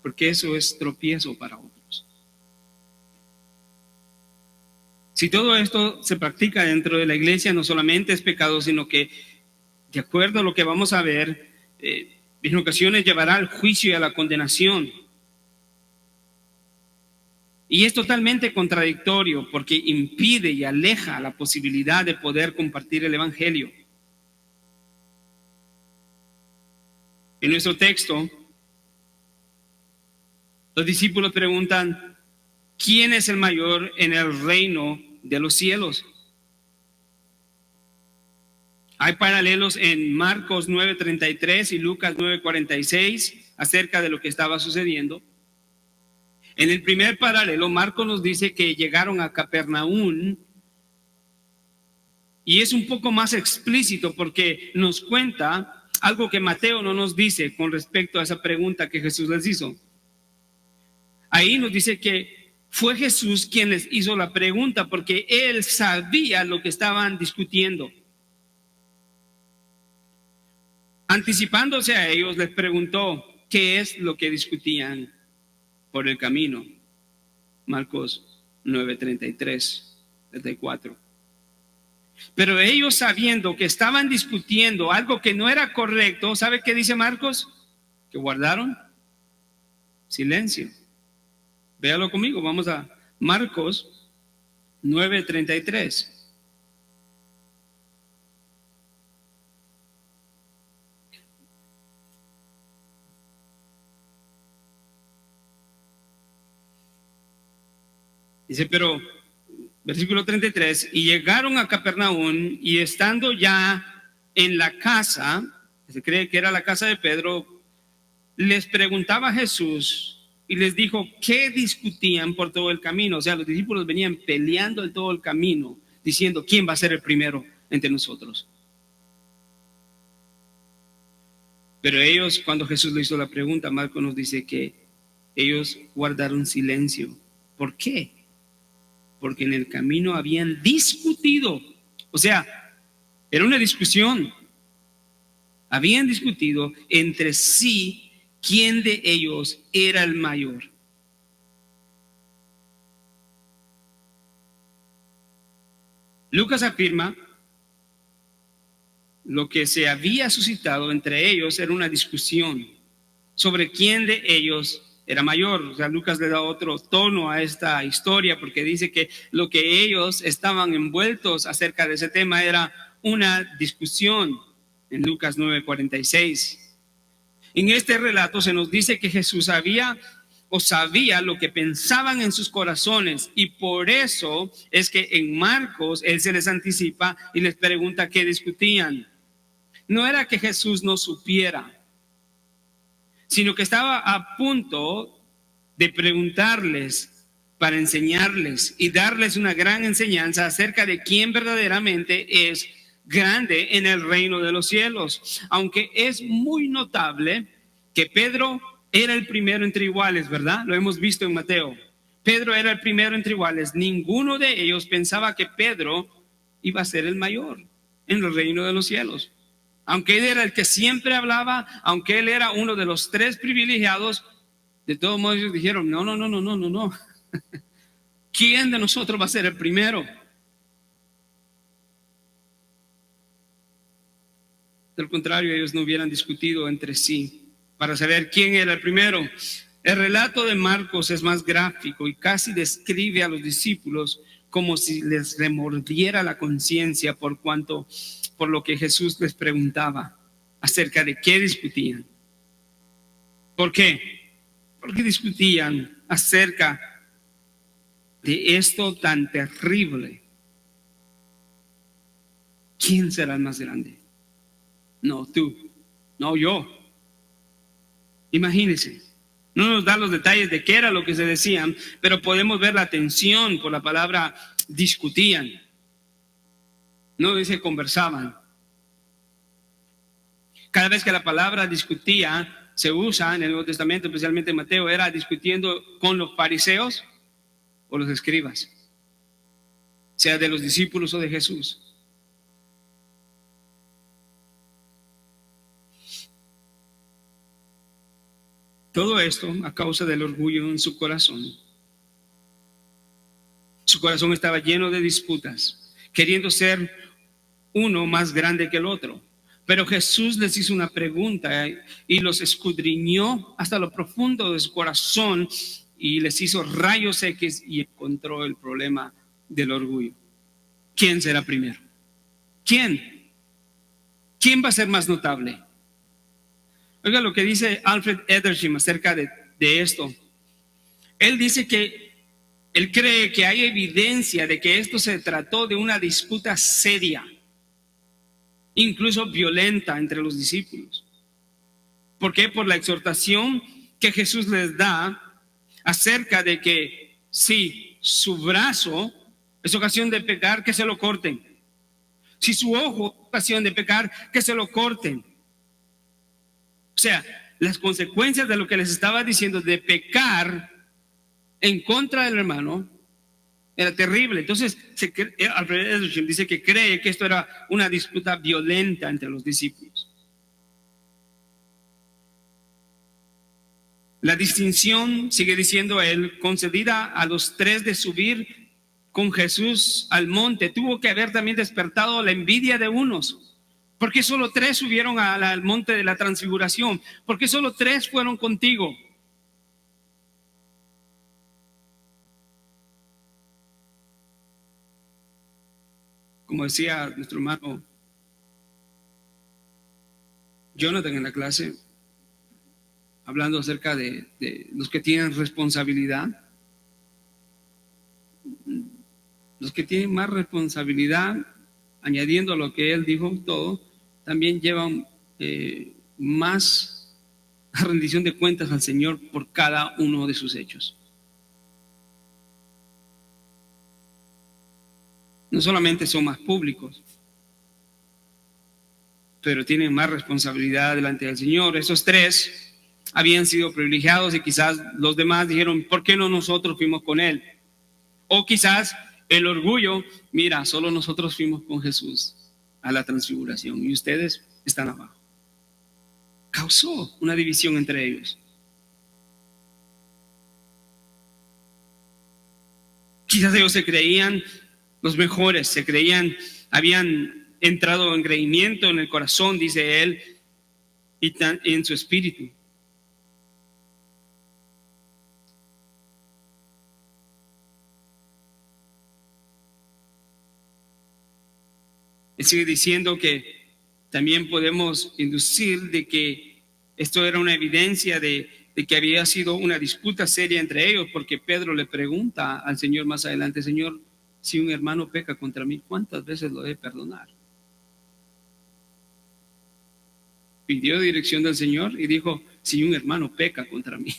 porque eso es tropiezo para otros. Si todo esto se practica dentro de la iglesia, no solamente es pecado, sino que, de acuerdo a lo que vamos a ver, en ocasiones llevará al juicio y a la condenación. Y es totalmente contradictorio porque impide y aleja la posibilidad de poder compartir el evangelio. En nuestro texto, los discípulos preguntan: ¿quién es el mayor en el reino de los cielos. Hay paralelos en Marcos 9:33 y Lucas 9:46 acerca de lo que estaba sucediendo. En el primer paralelo, Marcos nos dice que llegaron a Capernaum y es un poco más explícito porque nos cuenta algo que Mateo no nos dice con respecto a esa pregunta que Jesús les hizo. Ahí nos dice que fue Jesús quien les hizo la pregunta porque él sabía lo que estaban discutiendo. Anticipándose a ellos, les preguntó qué es lo que discutían por el camino. Marcos 9:33, 34. Pero ellos, sabiendo que estaban discutiendo algo que no era correcto, ¿sabe qué dice Marcos? Que guardaron silencio. Véalo conmigo, vamos a Marcos 9:33. Dice, pero, versículo 33, y llegaron a Capernaum y estando ya en la casa, se cree que era la casa de Pedro, les preguntaba a Jesús y les dijo qué discutían por todo el camino. O sea, los discípulos venían peleando en todo el camino, diciendo quién va a ser el primero entre nosotros. Pero ellos, cuando Jesús le hizo la pregunta, Marcos nos dice que ellos guardaron silencio. ¿Por qué? Porque en el camino habían discutido. O sea, era una discusión. Habían discutido entre sí quién de ellos era el mayor. Lucas afirma lo que se había suscitado entre ellos era una discusión sobre quién de ellos era mayor. O sea, Lucas le da otro tono a esta historia porque dice que lo que ellos estaban envueltos acerca de ese tema era una discusión en Lucas 9:46. En este relato se nos dice que Jesús sabía lo que pensaban en sus corazones y por eso es que en Marcos él se les anticipa y les pregunta qué discutían. No era que Jesús no supiera, sino que estaba a punto de preguntarles para enseñarles y darles una gran enseñanza acerca de quién verdaderamente es grande en el reino de los cielos. Aunque es muy notable que Pedro era el primero entre iguales, ¿verdad? Lo hemos visto en Mateo. Pedro era el primero entre iguales. Ninguno de ellos pensaba que Pedro iba a ser el mayor en el reino de los cielos. Aunque él era el que siempre hablaba, aunque él era uno de los 3 privilegiados, de todos modos ellos dijeron, no. ¿Quién de nosotros va a ser el primero? Del contrario, ellos no hubieran discutido entre sí para saber quién era el primero. El relato de Marcos es más gráfico y casi describe a los discípulos como si les remordiera la conciencia por lo que Jesús les preguntaba acerca de qué discutían. ¿Por qué? Porque discutían acerca de esto tan terrible. ¿Quién será el más grande? No tú, no yo. Imagínense. No nos da los detalles de qué era lo que se decían, pero podemos ver la tensión por la palabra discutían. No dice conversaban. Cada vez que la palabra discutía se usa en el Nuevo Testamento, especialmente en Mateo, era discutiendo con los fariseos o los escribas, sea de los discípulos o de Jesús. Todo esto a causa del orgullo en su corazón. Su corazón estaba lleno de disputas, queriendo ser uno más grande que el otro. Pero Jesús les hizo una pregunta y los escudriñó hasta lo profundo de su corazón y les hizo rayos X y encontró el problema del orgullo. ¿Quién será primero? ¿Quién? ¿Quién va a ser más notable? Oiga lo que dice Alfred Edersheim acerca de esto. Él dice que Él cree que hay evidencia de que esto se trató de una disputa seria, incluso violenta entre los discípulos. ¿Por qué? Por la exhortación que Jesús les da acerca de que si su brazo es ocasión de pecar, que se lo corten. Si su ojo es ocasión de pecar, que se lo corten. O sea, las consecuencias de lo que les estaba diciendo de pecar en contra del hermano era terrible. Entonces, Alfred Edersheim dice que cree que esto era una disputa violenta entre los discípulos. La distinción, sigue diciendo él, concedida a los tres de subir con Jesús al monte, tuvo que haber también despertado la envidia de unos. ¿Por qué solo tres subieron al monte de la transfiguración? ¿Por qué solo tres fueron contigo? Como decía nuestro hermano Jonathan en la clase, hablando acerca de los que tienen responsabilidad. Los que tienen más responsabilidad, añadiendo a lo que él dijo todo, también llevan más rendición de cuentas al Señor por cada uno de sus hechos. No solamente son más públicos, pero tienen más responsabilidad delante del Señor. Esos tres habían sido privilegiados y quizás los demás dijeron, ¿por qué no nosotros fuimos con él? O quizás el orgullo, mira, solo nosotros fuimos con Jesús a la transfiguración y ustedes están abajo. Causó una división entre ellos. Quizás ellos se creían los mejores, se creían, habían entrado en engreimiento en el corazón, dice él, y en su espíritu. Él sigue diciendo que también podemos inducir de que esto era una evidencia de que había sido una disputa seria entre ellos, porque Pedro le pregunta al Señor más adelante, Señor, si un hermano peca contra mí, ¿cuántas veces lo he de perdonar? Pidió dirección del Señor y dijo, si un hermano peca contra mí.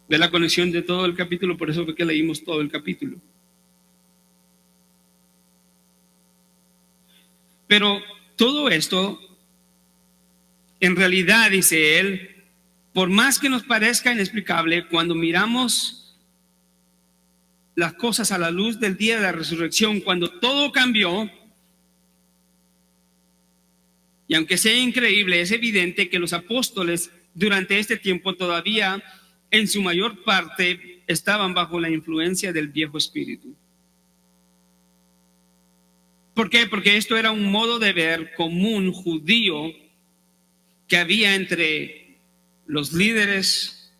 Ve la conexión de todo el capítulo, por eso fue que leímos todo el capítulo. Pero todo esto, en realidad, dice él, por más que nos parezca inexplicable, cuando miramos las cosas a la luz del día de la resurrección, cuando todo cambió, y aunque sea increíble, es evidente que los apóstoles durante este tiempo todavía, en su mayor parte, estaban bajo la influencia del viejo espíritu. ¿Por qué? Porque esto era un modo de ver común judío que había entre los líderes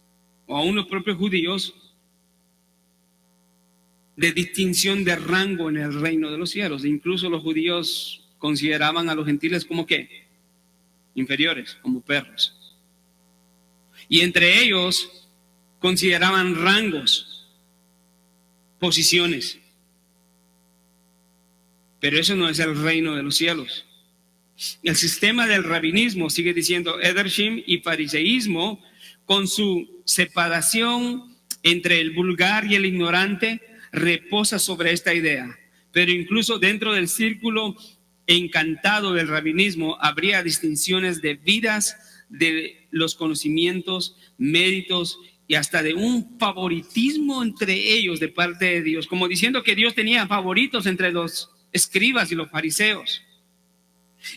o aún los propios judíos de distinción de rango en el reino de los cielos. Incluso los judíos consideraban a los gentiles como ¿qué? Inferiores, como perros. Y entre ellos consideraban rangos, posiciones. Pero eso no es el reino de los cielos. El sistema del rabinismo, sigue diciendo Edersheim, y fariseísmo, con su separación entre el vulgar y el ignorante, reposa sobre esta idea. Pero incluso dentro del círculo encantado del rabinismo habría distinciones de vidas, de los conocimientos, méritos y hasta de un favoritismo entre ellos de parte de Dios, como diciendo que Dios tenía favoritos entre los escribas y los fariseos.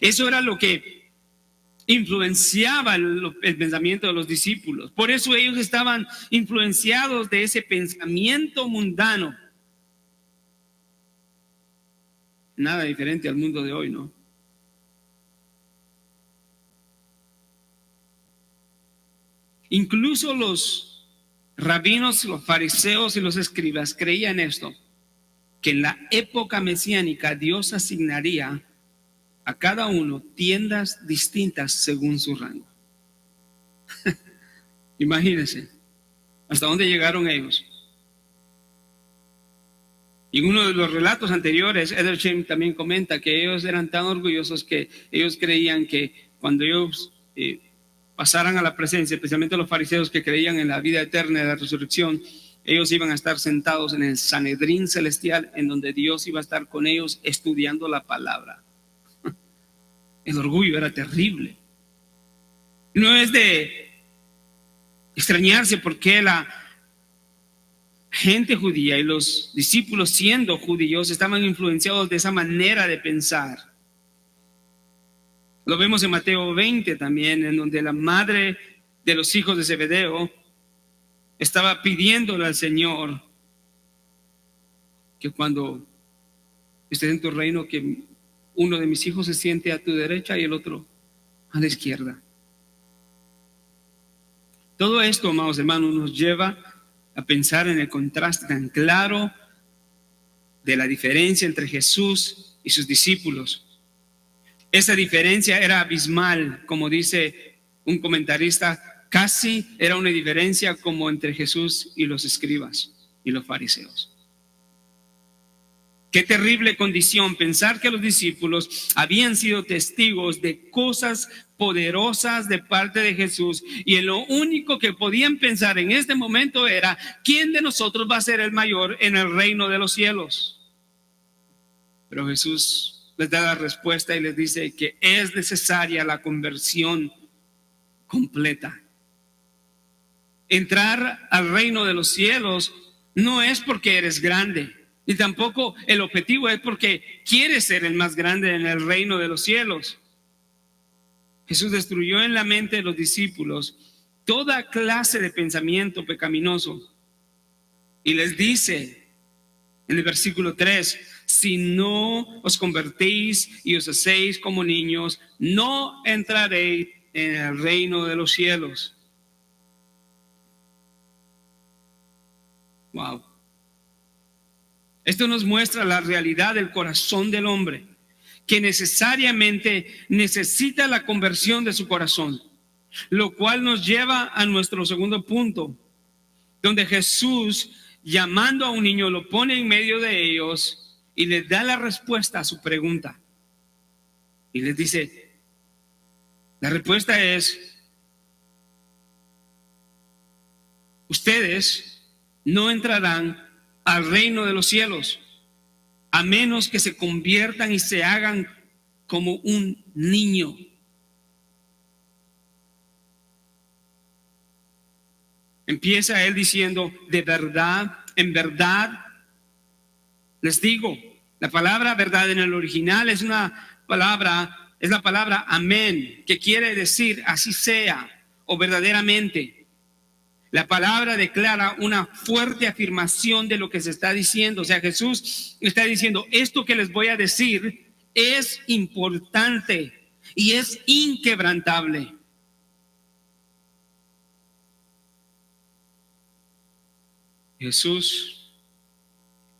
Eso era lo que influenciaba el pensamiento de los discípulos. Por eso ellos estaban influenciados de ese pensamiento mundano. Nada diferente al mundo de hoy, ¿no? Incluso los rabinos, los fariseos y los escribas creían esto, que en la época mesiánica Dios asignaría a cada uno tiendas distintas según su rango. Imagínense hasta dónde llegaron ellos. Y en uno de los relatos anteriores, Edersheim también comenta que ellos eran tan orgullosos que ellos creían que cuando ellos pasaran a la presencia, especialmente los fariseos que creían en la vida eterna y la resurrección, ellos iban a estar sentados en el Sanedrín celestial, en donde Dios iba a estar con ellos estudiando la palabra. El orgullo era terrible. No es de extrañarse porque la gente judía y los discípulos, siendo judíos, estaban influenciados de esa manera de pensar. Lo vemos en Mateo 20 también, en donde la madre de los hijos de Zebedeo estaba pidiéndole al Señor que cuando estés en tu reino, que uno de mis hijos se siente a tu derecha y el otro a la izquierda. Todo esto, amados hermanos, nos lleva a pensar en el contraste tan claro de la diferencia entre Jesús y sus discípulos. Esa diferencia era abismal, como dice un comentarista, casi era una diferencia como entre Jesús y los escribas y los fariseos. Qué terrible condición pensar que los discípulos habían sido testigos de cosas poderosas de parte de Jesús y en lo único que podían pensar en este momento era: ¿quién de nosotros va a ser el mayor en el reino de los cielos? Pero Jesús les da la respuesta y les dice que es necesaria la conversión completa. Entrar al reino de los cielos no es porque eres grande, y tampoco el objetivo es porque quieres ser el más grande en el reino de los cielos. Jesús destruyó en la mente de los discípulos toda clase de pensamiento pecaminoso y les dice en el versículo 3: si no os convertéis y os hacéis como niños, no entraréis en el reino de los cielos. Wow. Esto nos muestra la realidad del corazón del hombre, que necesariamente necesita la conversión de su corazón, lo cual nos lleva a nuestro segundo punto, donde Jesús, llamando a un niño, lo pone en medio de ellos y les da la respuesta a su pregunta. Y les dice, la respuesta es: ustedes no entrarán al reino de los cielos a menos que se conviertan y se hagan como un niño. Empieza él diciendo: de verdad, en verdad les digo. La palabra verdad en el original es la palabra amén, que quiere decir así sea o verdaderamente. La palabra declara una fuerte afirmación de lo que se está diciendo. O sea, Jesús está diciendo: esto que les voy a decir es importante y es inquebrantable. Jesús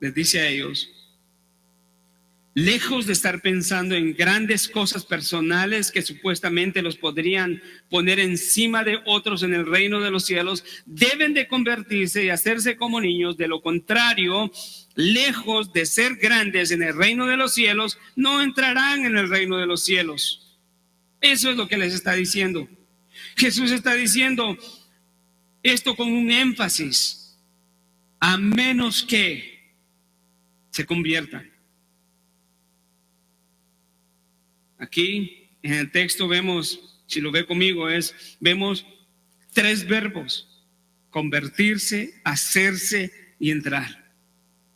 les dice a ellos: lejos de estar pensando en grandes cosas personales que supuestamente los podrían poner encima de otros en el reino de los cielos, deben de convertirse y hacerse como niños. De lo contrario, lejos de ser grandes en el reino de los cielos, no entrarán en el reino de los cielos. Eso es lo que les está diciendo. Jesús está diciendo esto con un énfasis: a menos que se conviertan. Aquí en el texto vemos, si lo ve conmigo, vemos tres verbos: convertirse, hacerse y entrar.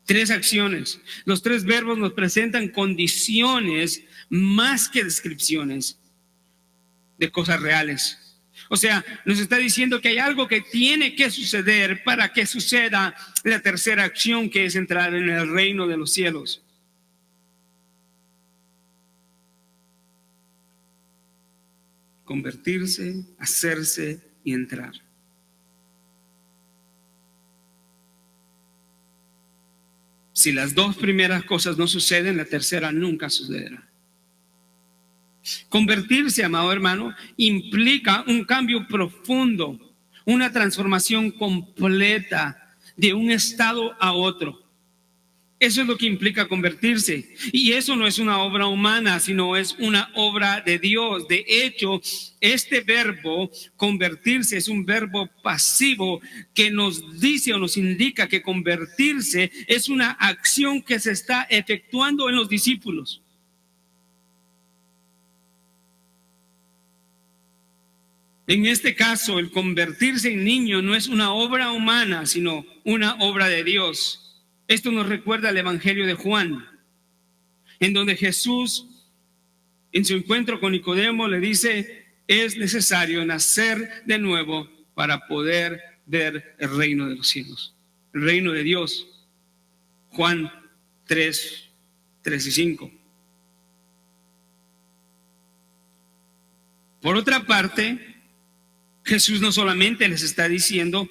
Tres acciones. Los tres verbos nos presentan condiciones más que descripciones de cosas reales. O sea, nos está diciendo que hay algo que tiene que suceder para que suceda la tercera acción, que es entrar en el reino de los cielos. Convertirse, hacerse y entrar. Si las dos primeras cosas no suceden, la tercera nunca sucederá. Convertirse, amado hermano, implica un cambio profundo, una transformación completa de un estado a otro. Eso es lo que implica convertirse. Y eso no es una obra humana, sino es una obra de Dios. De hecho, este verbo convertirse es un verbo pasivo que nos dice o nos indica que convertirse es una acción que se está efectuando en los discípulos. En este caso, el convertirse en niño no es una obra humana, sino una obra de Dios. Esto nos recuerda al Evangelio de Juan, en donde Jesús, en su encuentro con Nicodemo, le dice: es necesario nacer de nuevo para poder ver el reino de los cielos, el reino de Dios. Juan 3, 3 y 5. Por otra parte, Jesús no solamente les está diciendo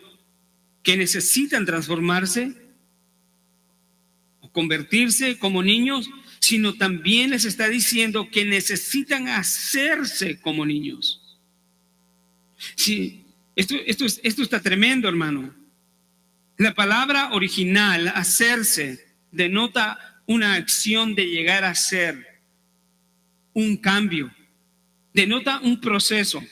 que necesitan transformarse o convertirse como niños, sino también les está diciendo que necesitan hacerse como niños. Sí, esto está tremendo, hermano. La palabra original, hacerse, denota una acción de llegar a ser, un cambio, denota un proceso.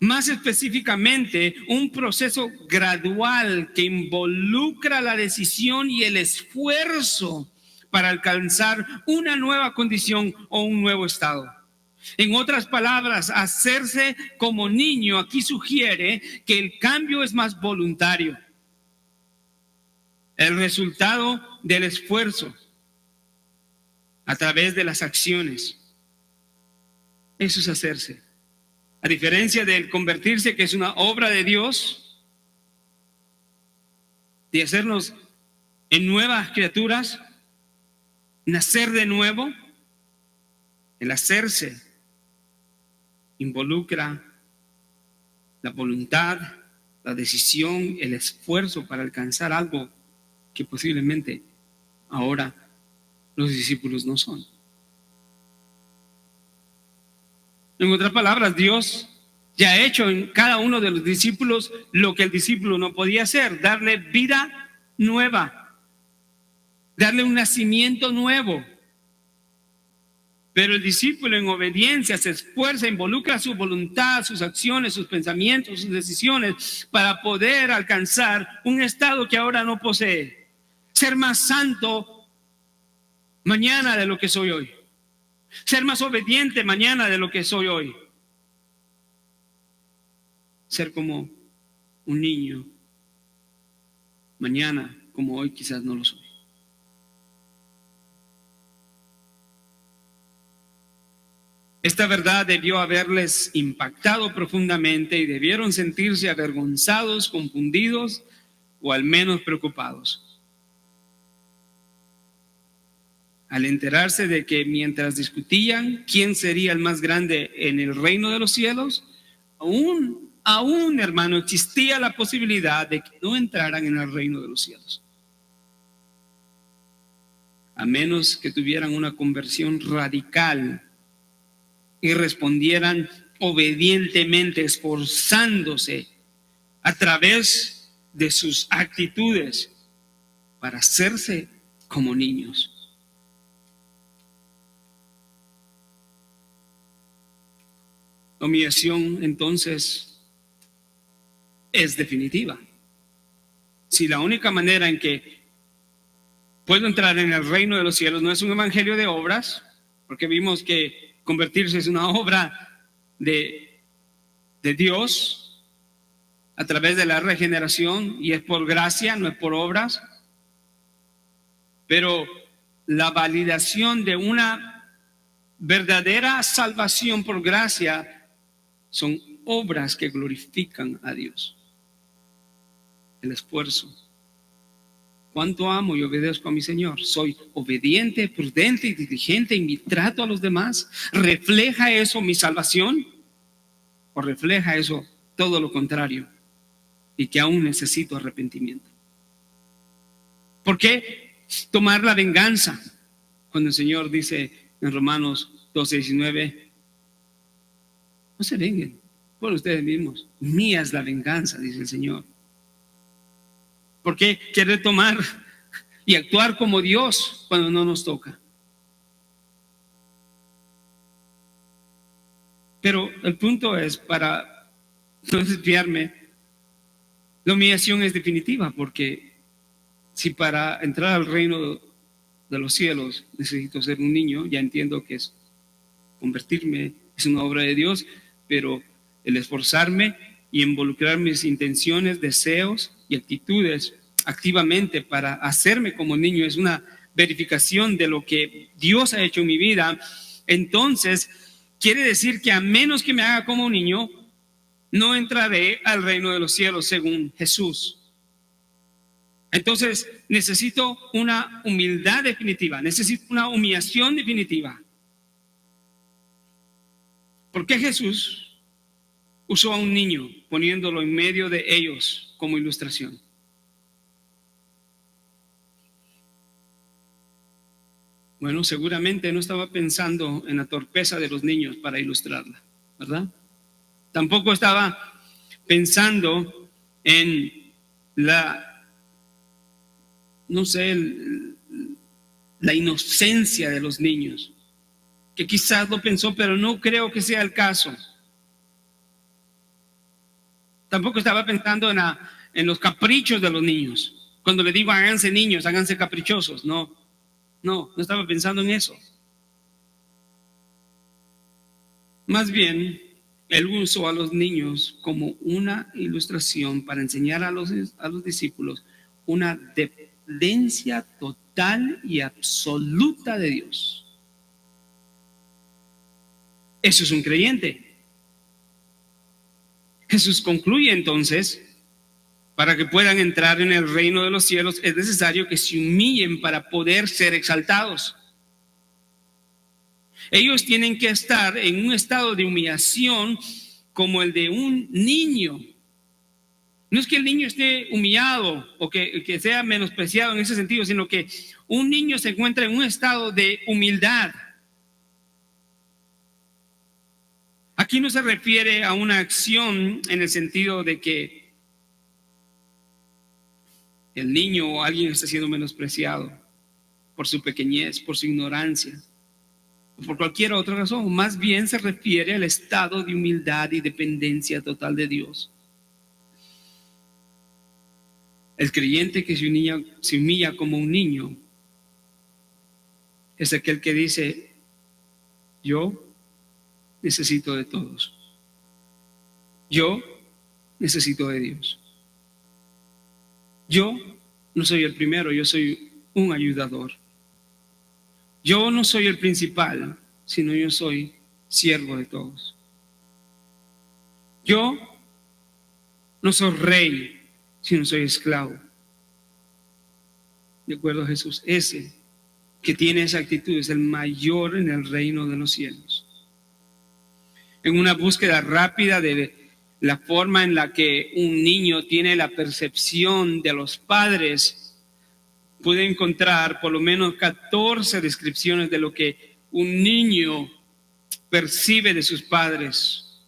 Más específicamente, un proceso gradual que involucra la decisión y el esfuerzo para alcanzar una nueva condición o un nuevo estado. En otras palabras, hacerse como niño aquí sugiere que el cambio es más voluntario. El resultado del esfuerzo a través de las acciones. Eso es hacerse. A diferencia del convertirse, que es una obra de Dios, de hacernos en nuevas criaturas, nacer de nuevo, el hacerse involucra la voluntad, la decisión, el esfuerzo para alcanzar algo que posiblemente ahora los discípulos no son. En otras palabras, Dios ya ha hecho en cada uno de los discípulos lo que el discípulo no podía hacer: darle vida nueva, darle un nacimiento nuevo. Pero el discípulo, en obediencia, se esfuerza, involucra su voluntad, sus acciones, sus pensamientos, sus decisiones para poder alcanzar un estado que ahora no posee. Ser más santo mañana de lo que soy hoy. Ser más obediente mañana de lo que soy hoy. Ser como un niño mañana como hoy quizás no lo soy. Esta verdad debió haberles impactado profundamente y debieron sentirse avergonzados, confundidos o al menos preocupados al enterarse de que mientras discutían quién sería el más grande en el reino de los cielos, aún, hermano, existía la posibilidad de que no entraran en el reino de los cielos, a menos que tuvieran una conversión radical y respondieran obedientemente, esforzándose a través de sus actitudes para hacerse como niños. La humillación entonces es definitiva. Si la única manera en que puedo entrar en el reino de los cielos no es un evangelio de obras, porque vimos que convertirse es una obra de Dios a través de la regeneración y es por gracia, no es por obras. Pero la validación de una verdadera salvación por gracia son obras que glorifican a Dios. El esfuerzo. ¿Cuánto amo y obedezco a mi Señor? ¿Soy obediente, prudente y diligente en mi trato a los demás? ¿Refleja eso mi salvación? ¿O refleja eso todo lo contrario? Y que aún necesito arrepentimiento. ¿Por qué tomar la venganza? Cuando el Señor dice en Romanos 12:19, no se venguen por ustedes mismos. Mía es la venganza, dice el Señor. ¿Por qué quiere tomar y actuar como Dios cuando no nos toca. Pero el punto es, para no desviarme, la humillación es definitiva, porque si para entrar al reino de los cielos necesito ser un niño, ya entiendo que es convertirme, es una obra de Dios, pero el esforzarme y involucrar mis intenciones, deseos y actitudes activamente para hacerme como niño es una verificación de lo que Dios ha hecho en mi vida. Entonces, quiere decir que a menos que me haga como un niño, no entraré al reino de los cielos según Jesús. Entonces, necesito una humildad definitiva, necesito una humillación definitiva. ¿Por qué Jesús usó a un niño poniéndolo en medio de ellos como ilustración? Bueno, seguramente no estaba pensando en la torpeza de los niños para ilustrarla, ¿verdad? Tampoco estaba pensando en la inocencia de los niños, que quizás lo pensó, pero no creo que sea el caso. Tampoco estaba pensando en los caprichos de los niños. Cuando le digo háganse niños, háganse caprichosos, no estaba pensando en eso. Más bien, él usó a los niños como una ilustración para enseñar a los discípulos una dependencia total y absoluta de Dios. Eso es un creyente. Jesús concluye entonces, para que puedan entrar en el reino de los cielos es necesario que se humillen para poder ser exaltados. Ellos tienen que estar en un estado de humillación como el de un niño. No es que el niño esté humillado o que sea menospreciado en ese sentido, sino que un niño se encuentra en un estado de humildad. Aquí no se refiere a una acción en el sentido de que el niño o alguien está siendo menospreciado por su pequeñez, por su ignorancia, o por cualquier otra razón. Más bien se refiere al estado de humildad y dependencia total de Dios. El creyente que se humilla como un niño es aquel que dice: yo necesito de todos. Yo necesito de Dios. Yo no soy el primero, yo soy un ayudador. Yo no soy el principal, sino yo soy siervo de todos. Yo no soy rey, sino soy esclavo. De acuerdo a Jesús, ese que tiene esa actitud es el mayor en el reino de los cielos. En una búsqueda rápida de la forma en la que un niño tiene la percepción de los padres, pude encontrar por lo menos 14 descripciones de lo que un niño percibe de sus padres.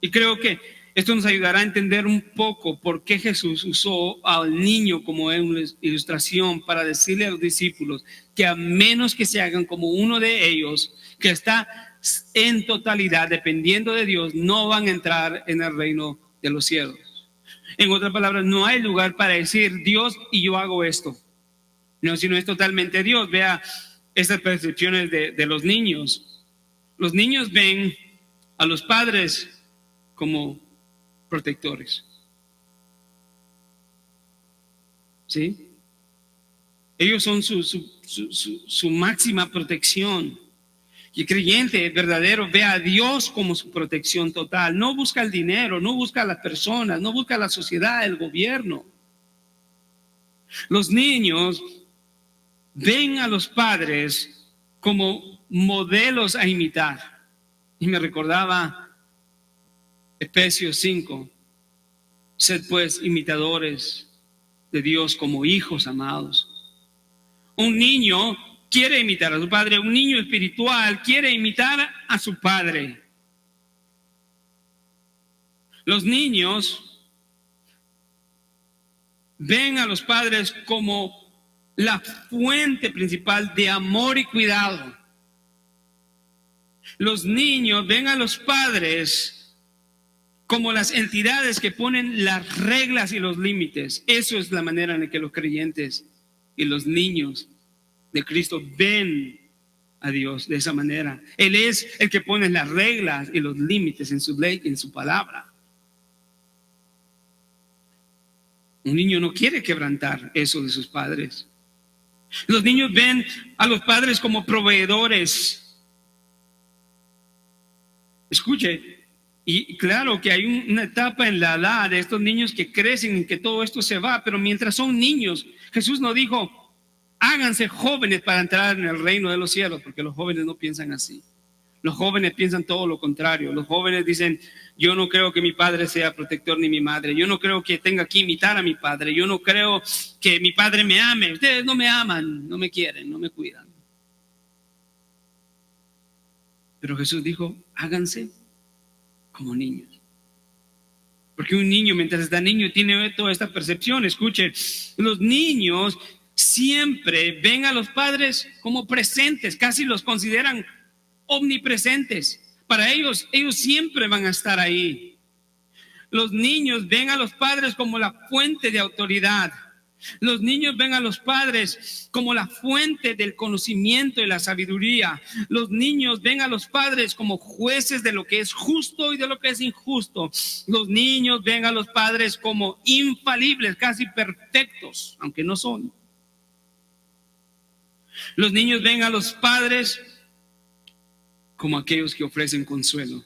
Y creo que esto nos ayudará a entender un poco por qué Jesús usó al niño como una ilustración para decirle a los discípulos que a menos que se hagan como uno de ellos, que está en totalidad dependiendo de Dios, no van a entrar en el reino de los cielos. En otras palabras, no hay lugar para decir Dios y yo hago esto. No, sino es totalmente Dios. Vea estas percepciones de los niños. Los niños ven a los padres como protectores. ¿Sí? Ellos son su máxima protección. Y el creyente verdadero ve a Dios como su protección total. No busca el dinero, no busca a las personas, no busca a la sociedad, el gobierno. Los niños ven a los padres como modelos a imitar. Y me recordaba Efesios 5. Sed pues imitadores de Dios como hijos amados. Un niño quiere imitar a su padre, un niño espiritual quiere imitar a su padre. Los niños ven a los padres como la fuente principal de amor y cuidado. Los niños ven a los padres como las entidades que ponen las reglas y los límites. Eso es la manera en la que los creyentes y los niños de Cristo ven a Dios, de esa manera. Él es el que pone las reglas y los límites en su ley, en su palabra. Un niño no quiere quebrantar eso de sus padres. Los niños ven a los padres como proveedores. Escuche, y claro que hay una etapa en la edad de estos niños que crecen y que todo esto se va, pero mientras son niños, Jesús no dijo, háganse jóvenes para entrar en el reino de los cielos, porque los jóvenes no piensan así. Los jóvenes piensan todo lo contrario. Los jóvenes dicen, yo no creo que mi padre sea protector ni mi madre. Yo no creo que tenga que imitar a mi padre. Yo no creo que mi padre me ame. Ustedes no me aman, no me quieren, no me cuidan. Pero Jesús dijo, háganse como niños. Porque un niño, mientras está niño, tiene toda esta percepción. Escuche, los niños siempre ven a los padres como presentes, casi los consideran omnipresentes. Para ellos siempre van a estar ahí. Los niños ven a los padres como la fuente de autoridad. Los niños ven a los padres como la fuente del conocimiento y la sabiduría. Los niños ven a los padres como jueces de lo que es justo y de lo que es injusto. Los niños ven a los padres como infalibles, casi perfectos, aunque no son. Los niños ven a los padres como aquellos que ofrecen consuelo.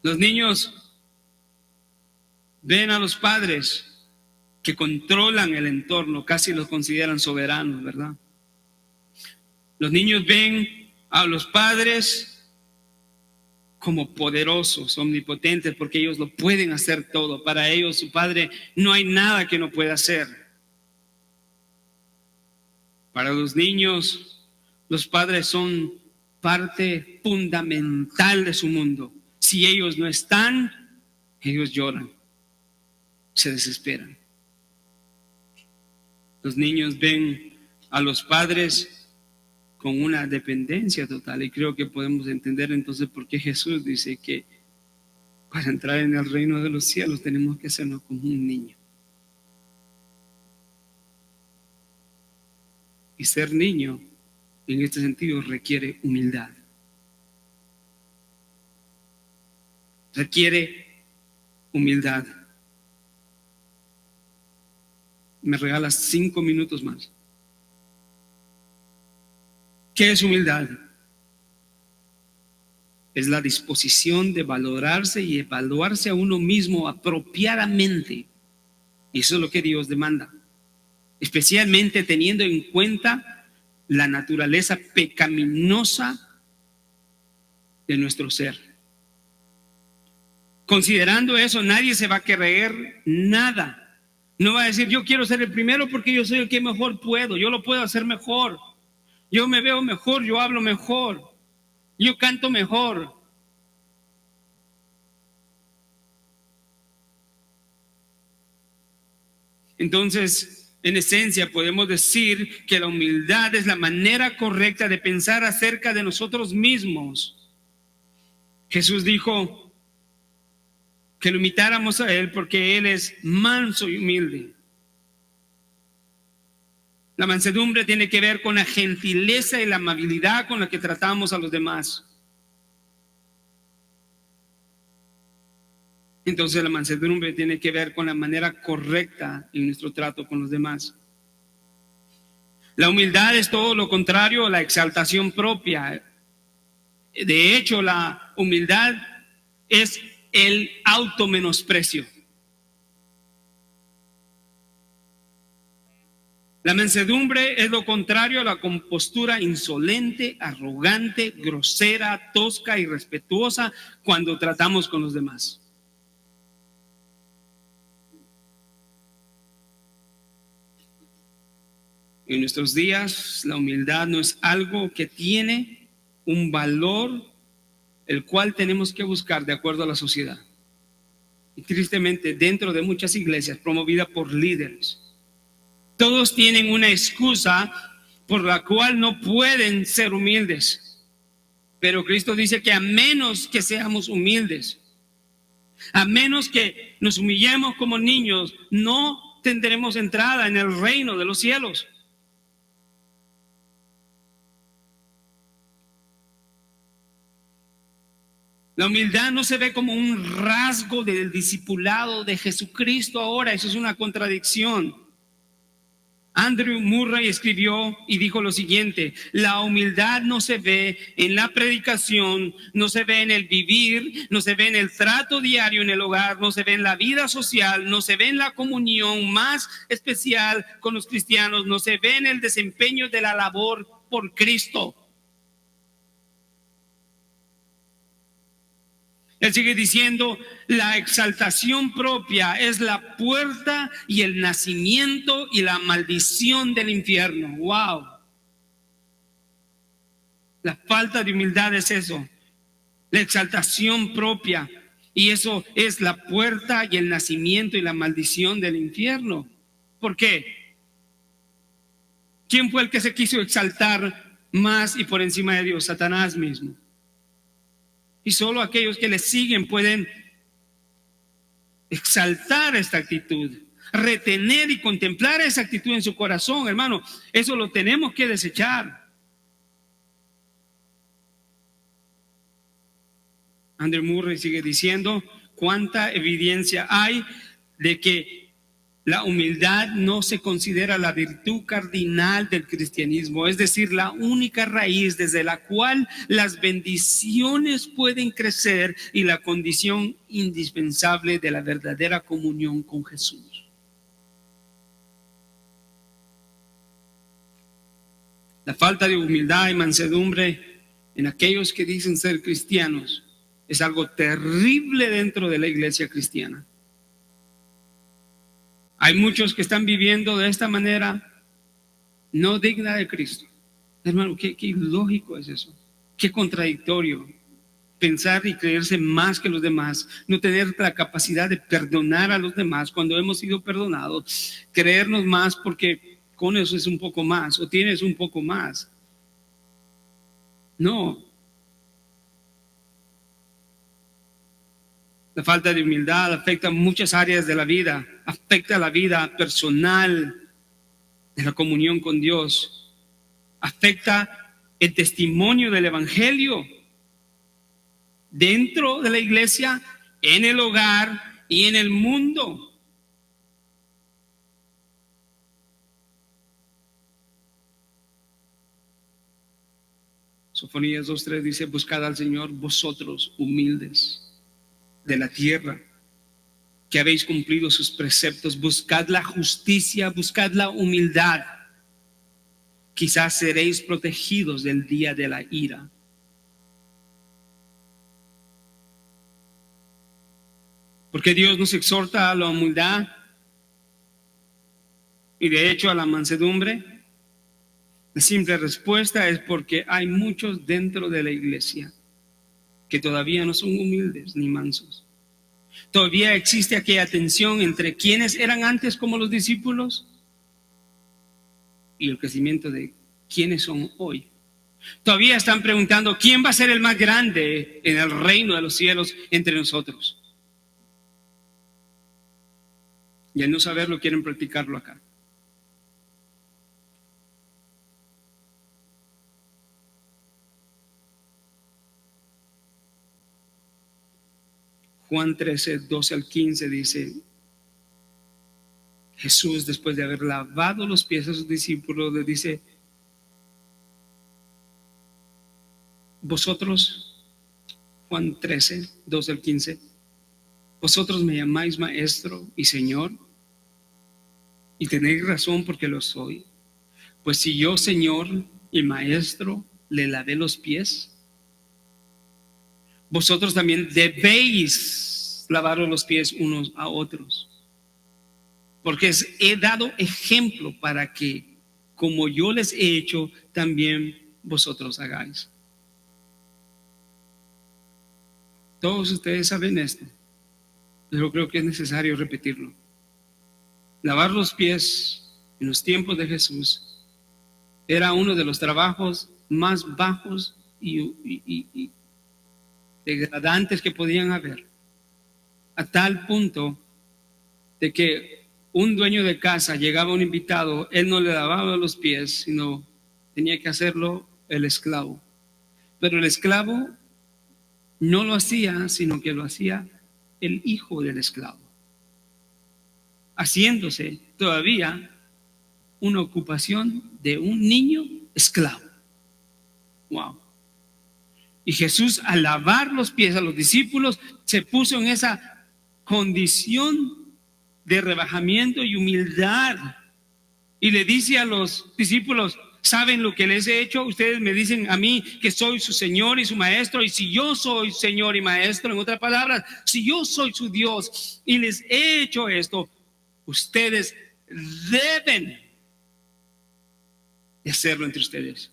Los niños ven a los padres que controlan el entorno, casi los consideran soberanos, ¿verdad? Los niños ven a los padres como poderosos, omnipotentes, porque ellos lo pueden hacer todo. Para ellos, su padre, no hay nada que no pueda hacer. Para los niños, los padres son parte fundamental de su mundo. Si ellos no están, ellos lloran, se desesperan. Los niños ven a los padres con una dependencia total, y creo que podemos entender entonces por qué Jesús dice que para entrar en el reino de los cielos tenemos que hacernos como un niño. Y ser niño en este sentido requiere humildad. Requiere humildad. Me regalas 5 minutos más. ¿Qué es humildad? Es la disposición de valorarse y evaluarse a uno mismo apropiadamente. Y eso es lo que Dios demanda. Especialmente teniendo en cuenta la naturaleza pecaminosa de nuestro ser. Considerando eso, nadie se va a creer nada. No va a decir, yo quiero ser el primero porque yo soy el que mejor puedo, yo lo puedo hacer mejor, yo me veo mejor, yo hablo mejor, yo canto mejor. Entonces, en esencia, podemos decir que la humildad es la manera correcta de pensar acerca de nosotros mismos. Jesús dijo que lo imitáramos a Él porque Él es manso y humilde. La mansedumbre tiene que ver con la gentileza y la amabilidad con la que tratamos a los demás. Entonces la mansedumbre tiene que ver con la manera correcta en nuestro trato con los demás. La humildad es todo lo contrario a la exaltación propia. De hecho, la humildad es el automenosprecio. La mansedumbre es lo contrario a la compostura insolente, arrogante, grosera, tosca, irrespetuosa cuando tratamos con los demás. En nuestros días, la humildad no es algo que tiene un valor el cual tenemos que buscar de acuerdo a la sociedad. Y tristemente, dentro de muchas iglesias promovidas por líderes, Todos tienen una excusa por la cual no pueden ser humildes. Pero Cristo dice que a menos que seamos humildes, a menos que nos humillemos como niños, no tendremos entrada en el reino de los cielos. La humildad no se ve como un rasgo del discipulado de Jesucristo ahora, eso es una contradicción. Andrew Murray escribió y dijo lo siguiente: la humildad no se ve en la predicación, no se ve en el vivir, no se ve en el trato diario en el hogar, no se ve en la vida social, no se ve en la comunión más especial con los cristianos, no se ve en el desempeño de la labor por Cristo. Él sigue diciendo: la exaltación propia es la puerta y el nacimiento y la maldición del infierno. ¡Wow! La falta de humildad es eso, la exaltación propia. Y eso es la puerta y el nacimiento y la maldición del infierno. ¿Por qué? ¿Quién fue el que se quiso exaltar más y por encima de Dios? Satanás mismo. Y solo aquellos que le siguen pueden exaltar esta actitud, retener y contemplar esa actitud en su corazón, hermano. Eso lo tenemos que desechar. Andrew Murray sigue diciendo: cuánta evidencia hay de que la humildad no se considera la virtud cardinal del cristianismo, es decir, la única raíz desde la cual las bendiciones pueden crecer y la condición indispensable de la verdadera comunión con Jesús. La falta de humildad y mansedumbre en aquellos que dicen ser cristianos es algo terrible dentro de la iglesia cristiana. Hay muchos que están viviendo de esta manera no digna de Cristo. Hermano, qué ilógico es eso. Qué contradictorio. Pensar y creerse más que los demás, no tener la capacidad de perdonar a los demás cuando hemos sido perdonados, creernos más porque con eso es un poco más o tienes un poco más. No. La falta de humildad afecta muchas áreas de la vida, afecta la vida personal, de la comunión con Dios, afecta el testimonio del evangelio dentro de la iglesia, en el hogar y en el mundo. Sofonías 2:3 dice: buscad al Señor vosotros humildes de la tierra, que habéis cumplido sus preceptos, buscad la justicia, buscad la humildad, quizás seréis protegidos del día de la ira. Porque Dios nos exhorta a la humildad y de hecho a la mansedumbre. La simple respuesta es porque hay muchos dentro de la iglesia que todavía no son humildes ni mansos. Todavía existe aquella tensión entre quienes eran antes como los discípulos y el crecimiento de quienes son hoy. Todavía están preguntando: ¿quién va a ser el más grande en el reino de los cielos entre nosotros? Y al no saberlo, quieren practicarlo acá. Juan 13:12-15 dice: Jesús, después de haber lavado los pies a sus discípulos, les dice: vosotros, Juan 13:12-15, vosotros me llamáis maestro y señor, y tenéis razón porque lo soy. Pues si yo, señor y maestro, le lavé los pies, vosotros también debéis lavaros los pies unos a otros. Porque he dado ejemplo para que, como yo les he hecho, también vosotros hagáis. Todos ustedes saben esto, pero creo que es necesario repetirlo. Lavar los pies en los tiempos de Jesús, era uno de los trabajos más bajos y degradantes que podían haber, a tal punto de que un dueño de casa llegaba un invitado, él no le lavaba los pies, sino tenía que hacerlo el esclavo. Pero el esclavo no lo hacía, sino que lo hacía el hijo del esclavo, haciéndose todavía una ocupación de un niño esclavo. Wow. Y Jesús, al lavar los pies a los discípulos, se puso en esa condición de rebajamiento y humildad. Y le dice a los discípulos: ¿saben lo que les he hecho? Ustedes me dicen a mí que soy su Señor y su Maestro. Y si yo soy Señor y Maestro, en otras palabras, si yo soy su Dios y les he hecho esto, ustedes deben de hacerlo entre ustedes.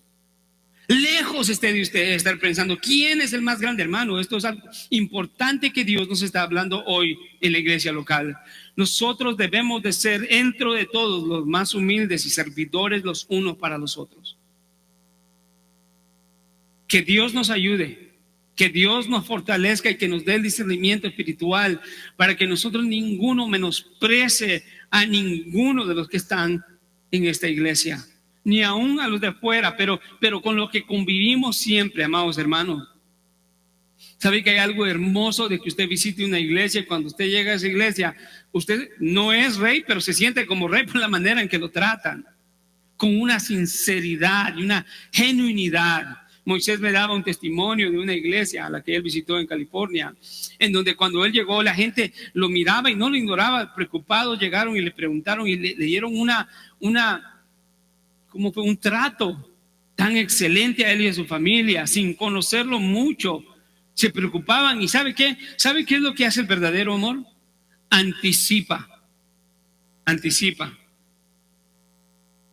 Lejos esté de ustedes estar pensando quién es el más grande, hermano. Esto es algo importante que Dios nos está hablando hoy en la iglesia local. Nosotros debemos de ser dentro de todos los más humildes y servidores los unos para los otros. Que Dios nos ayude, que Dios nos fortalezca y que nos dé el discernimiento espiritual para que nosotros ninguno menosprecie a ninguno de los que están en esta iglesia, ni aún a los de afuera, pero con lo que convivimos siempre, amados hermanos. ¿Sabe que hay algo hermoso de que usted visite una iglesia? Cuando usted llega a esa iglesia, usted no es rey, pero se siente como rey por la manera en que lo tratan, con una sinceridad y una genuinidad. Moisés me daba un testimonio de una iglesia a la que él visitó en California, en donde cuando él llegó la gente lo miraba y no lo ignoraba. Preocupados llegaron y le preguntaron y le dieron ¿cómo fue? Un trato tan excelente a él y a su familia, sin conocerlo mucho. Se preocupaban. ¿Y sabe qué? ¿Sabe qué es lo que hace el verdadero amor? Anticipa.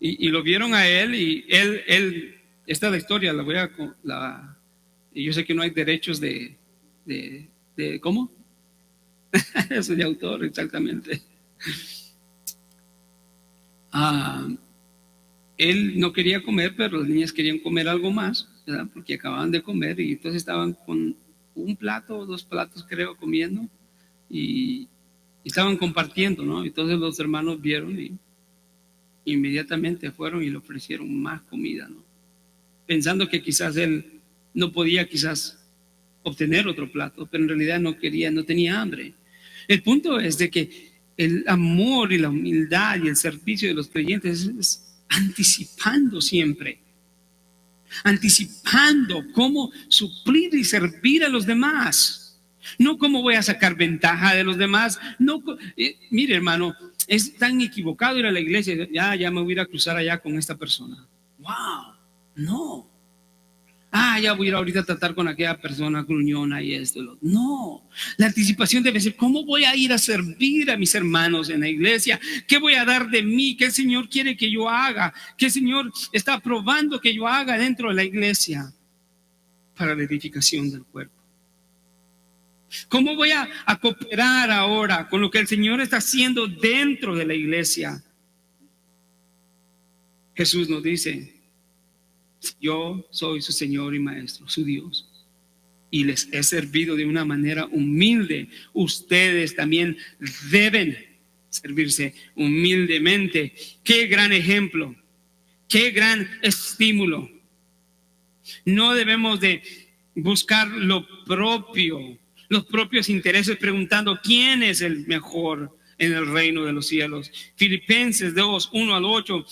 Y lo vieron a él y él esta es la historia, y yo sé que no hay derechos de ¿cómo? Eso de autor, exactamente. Él no quería comer, pero las niñas querían comer algo más, ¿verdad? Porque acababan de comer y entonces estaban con un plato o 2 platos, creo, comiendo y estaban compartiendo, ¿no? Entonces los hermanos vieron y inmediatamente fueron y le ofrecieron más comida, ¿no? Pensando que quizás él no podía obtener otro plato, pero en realidad no quería, no tenía hambre. El punto es de que el amor y la humildad y el servicio de los creyentes es anticipando siempre, anticipando cómo suplir y servir a los demás, no cómo voy a sacar ventaja de los demás. No, mire, hermano, es tan equivocado ir a la iglesia, ya me voy a ir a cruzar allá con esta persona. Wow, no. Ya voy a ir ahorita a tratar con aquella persona gruñona y esto. No, la anticipación debe ser: ¿cómo voy a ir a servir a mis hermanos en la iglesia? ¿Qué voy a dar de mí? ¿Qué el Señor quiere que yo haga? ¿Qué el Señor está aprobando que yo haga dentro de la iglesia para la edificación del cuerpo? ¿Cómo voy a cooperar ahora con lo que el Señor está haciendo dentro de la iglesia? Jesús nos dice: yo soy su Señor y Maestro, su Dios, y les he servido de una manera humilde. Ustedes también deben servirse humildemente. Qué gran ejemplo, qué gran estímulo. No debemos de buscar lo propio, los propios intereses, preguntando quién es el mejor en el reino de los cielos. Filipenses 2, 1-8,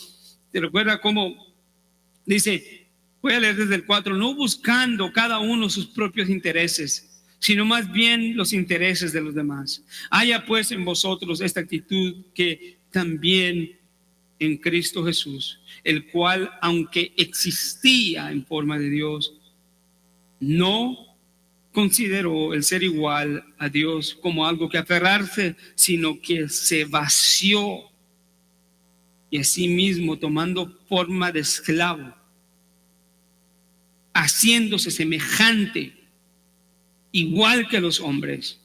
¿te recuerda cómo dice? Voy a leer desde el 4. No buscando cada uno sus propios intereses, sino más bien los intereses de los demás. Haya pues en vosotros esta actitud que también en Cristo Jesús, el cual, aunque existía en forma de Dios, no consideró el ser igual a Dios como algo que aferrarse, sino que se vació y asimismo, tomando forma de esclavo, haciéndose semejante, igual que los hombres,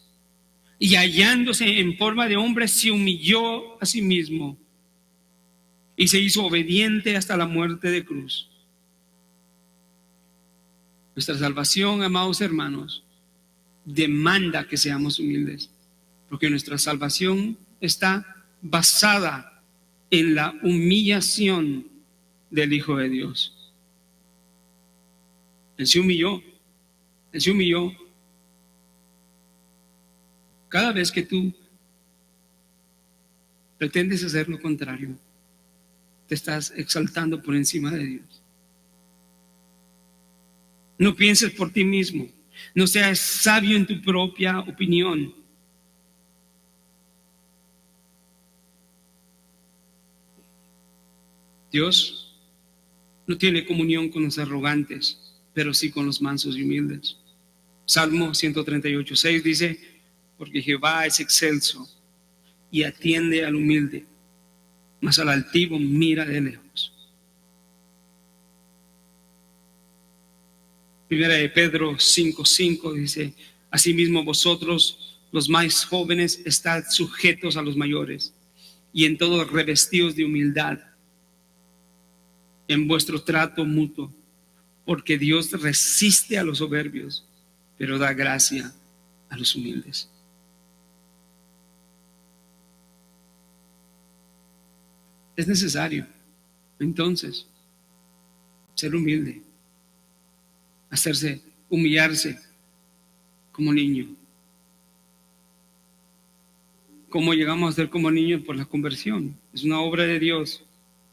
y hallándose en forma de hombre, se humilló a sí mismo y se hizo obediente hasta la muerte de cruz. Nuestra salvación, amados hermanos, demanda que seamos humildes, porque nuestra salvación está basada en la humillación del Hijo de Dios. Él se humilló, Él se humilló. Cada vez que tú pretendes hacer lo contrario, te estás exaltando por encima de Dios. No pienses por ti mismo, no seas sabio en tu propia opinión. Dios no tiene comunión con los arrogantes, pero sí con los mansos y humildes. Salmo 138:6 dice: porque Jehová es excelso y atiende al humilde, mas al altivo mira de lejos. Primera de Pedro 5:5 dice: asimismo vosotros, los más jóvenes, estad sujetos a los mayores, y en todo revestidos de humildad en vuestro trato mutuo, porque Dios resiste a los soberbios, pero da gracia a los humildes. Es necesario, entonces, ser humilde, humillarse como niño. ¿Cómo llegamos a ser como niños? Por la conversión. Es una obra de Dios.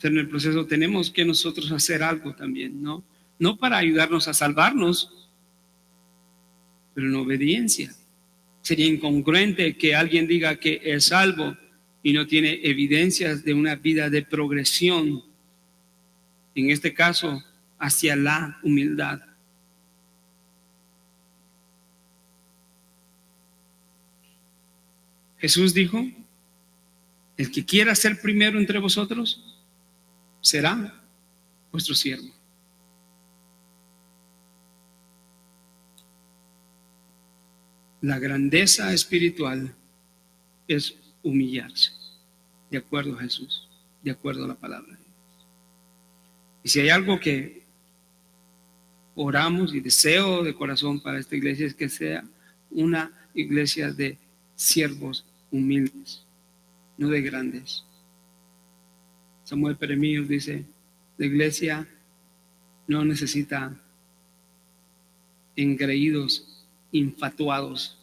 En el proceso tenemos que nosotros hacer algo también, ¿no? No para ayudarnos a salvarnos, pero en obediencia. Sería incongruente que alguien diga que es salvo y no tiene evidencias de una vida de progresión, en este caso, hacia la humildad. Jesús dijo: el que quiera ser primero entre vosotros será vuestro siervo. La grandeza espiritual es humillarse, de acuerdo a Jesús, de acuerdo a la palabra de Dios. Y si hay algo que oramos y deseo de corazón para esta iglesia, es que sea una iglesia de siervos humildes, no de grandes. Samuel Peremíos dice: la iglesia no necesita engreídos infatuados,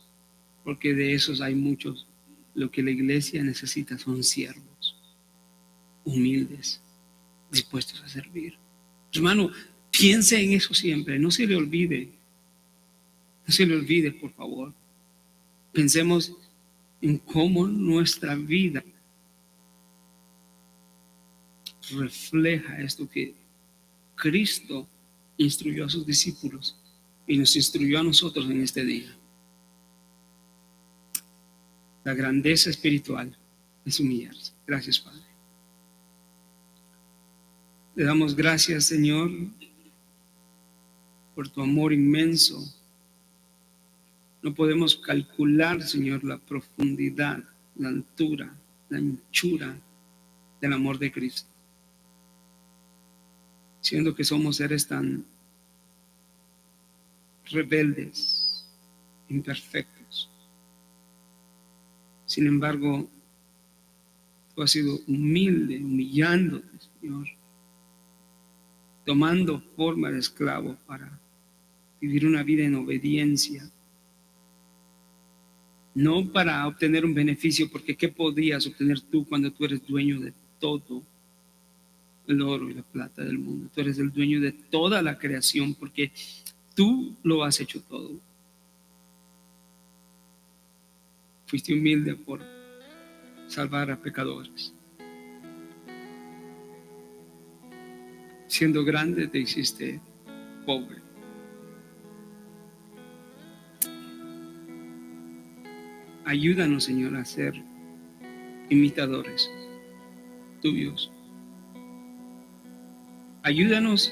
porque de esos hay muchos. Lo que la iglesia necesita son siervos humildes, dispuestos a servir. Hermano, piense en eso siempre, no se le olvide, por favor. Pensemos en cómo nuestra vida refleja esto que Cristo instruyó a sus discípulos y nos instruyó a nosotros en este día. La grandeza espiritual es humillarse. Gracias, Padre. Le damos gracias, Señor, por tu amor inmenso. No podemos calcular, Señor, la profundidad, la altura, la anchura del amor de Cristo. Siendo que somos seres tan rebeldes, imperfectos. Sin embargo, tú has sido humilde, humillándote, Señor, tomando forma de esclavo para vivir una vida en obediencia. No para obtener un beneficio, porque ¿qué podías obtener tú cuando tú eres dueño de todo el oro y la plata del mundo? Tú eres el dueño de toda la creación, porque tú lo has hecho todo. Fuiste humilde por salvar a pecadores. Siendo grande te hiciste pobre. Ayúdanos, Señor, a ser imitadores tuyos. Ayúdanos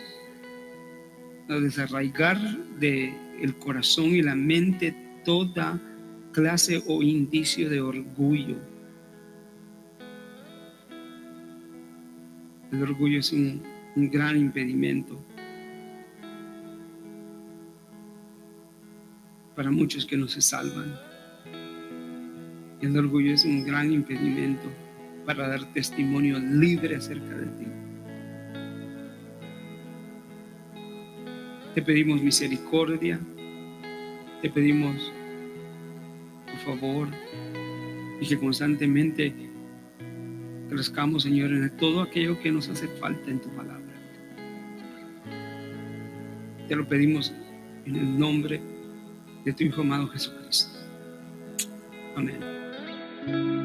a desarraigar del corazón y la mente toda clase o indicio de orgullo. El orgullo es un gran impedimento para muchos que no se salvan. El orgullo es un gran impedimento para dar testimonio libre acerca de ti. Te pedimos misericordia, te pedimos, por favor, y que constantemente crezcamos, Señor, en todo aquello que nos hace falta en tu palabra. Te lo pedimos en el nombre de tu Hijo amado Jesucristo. Amén.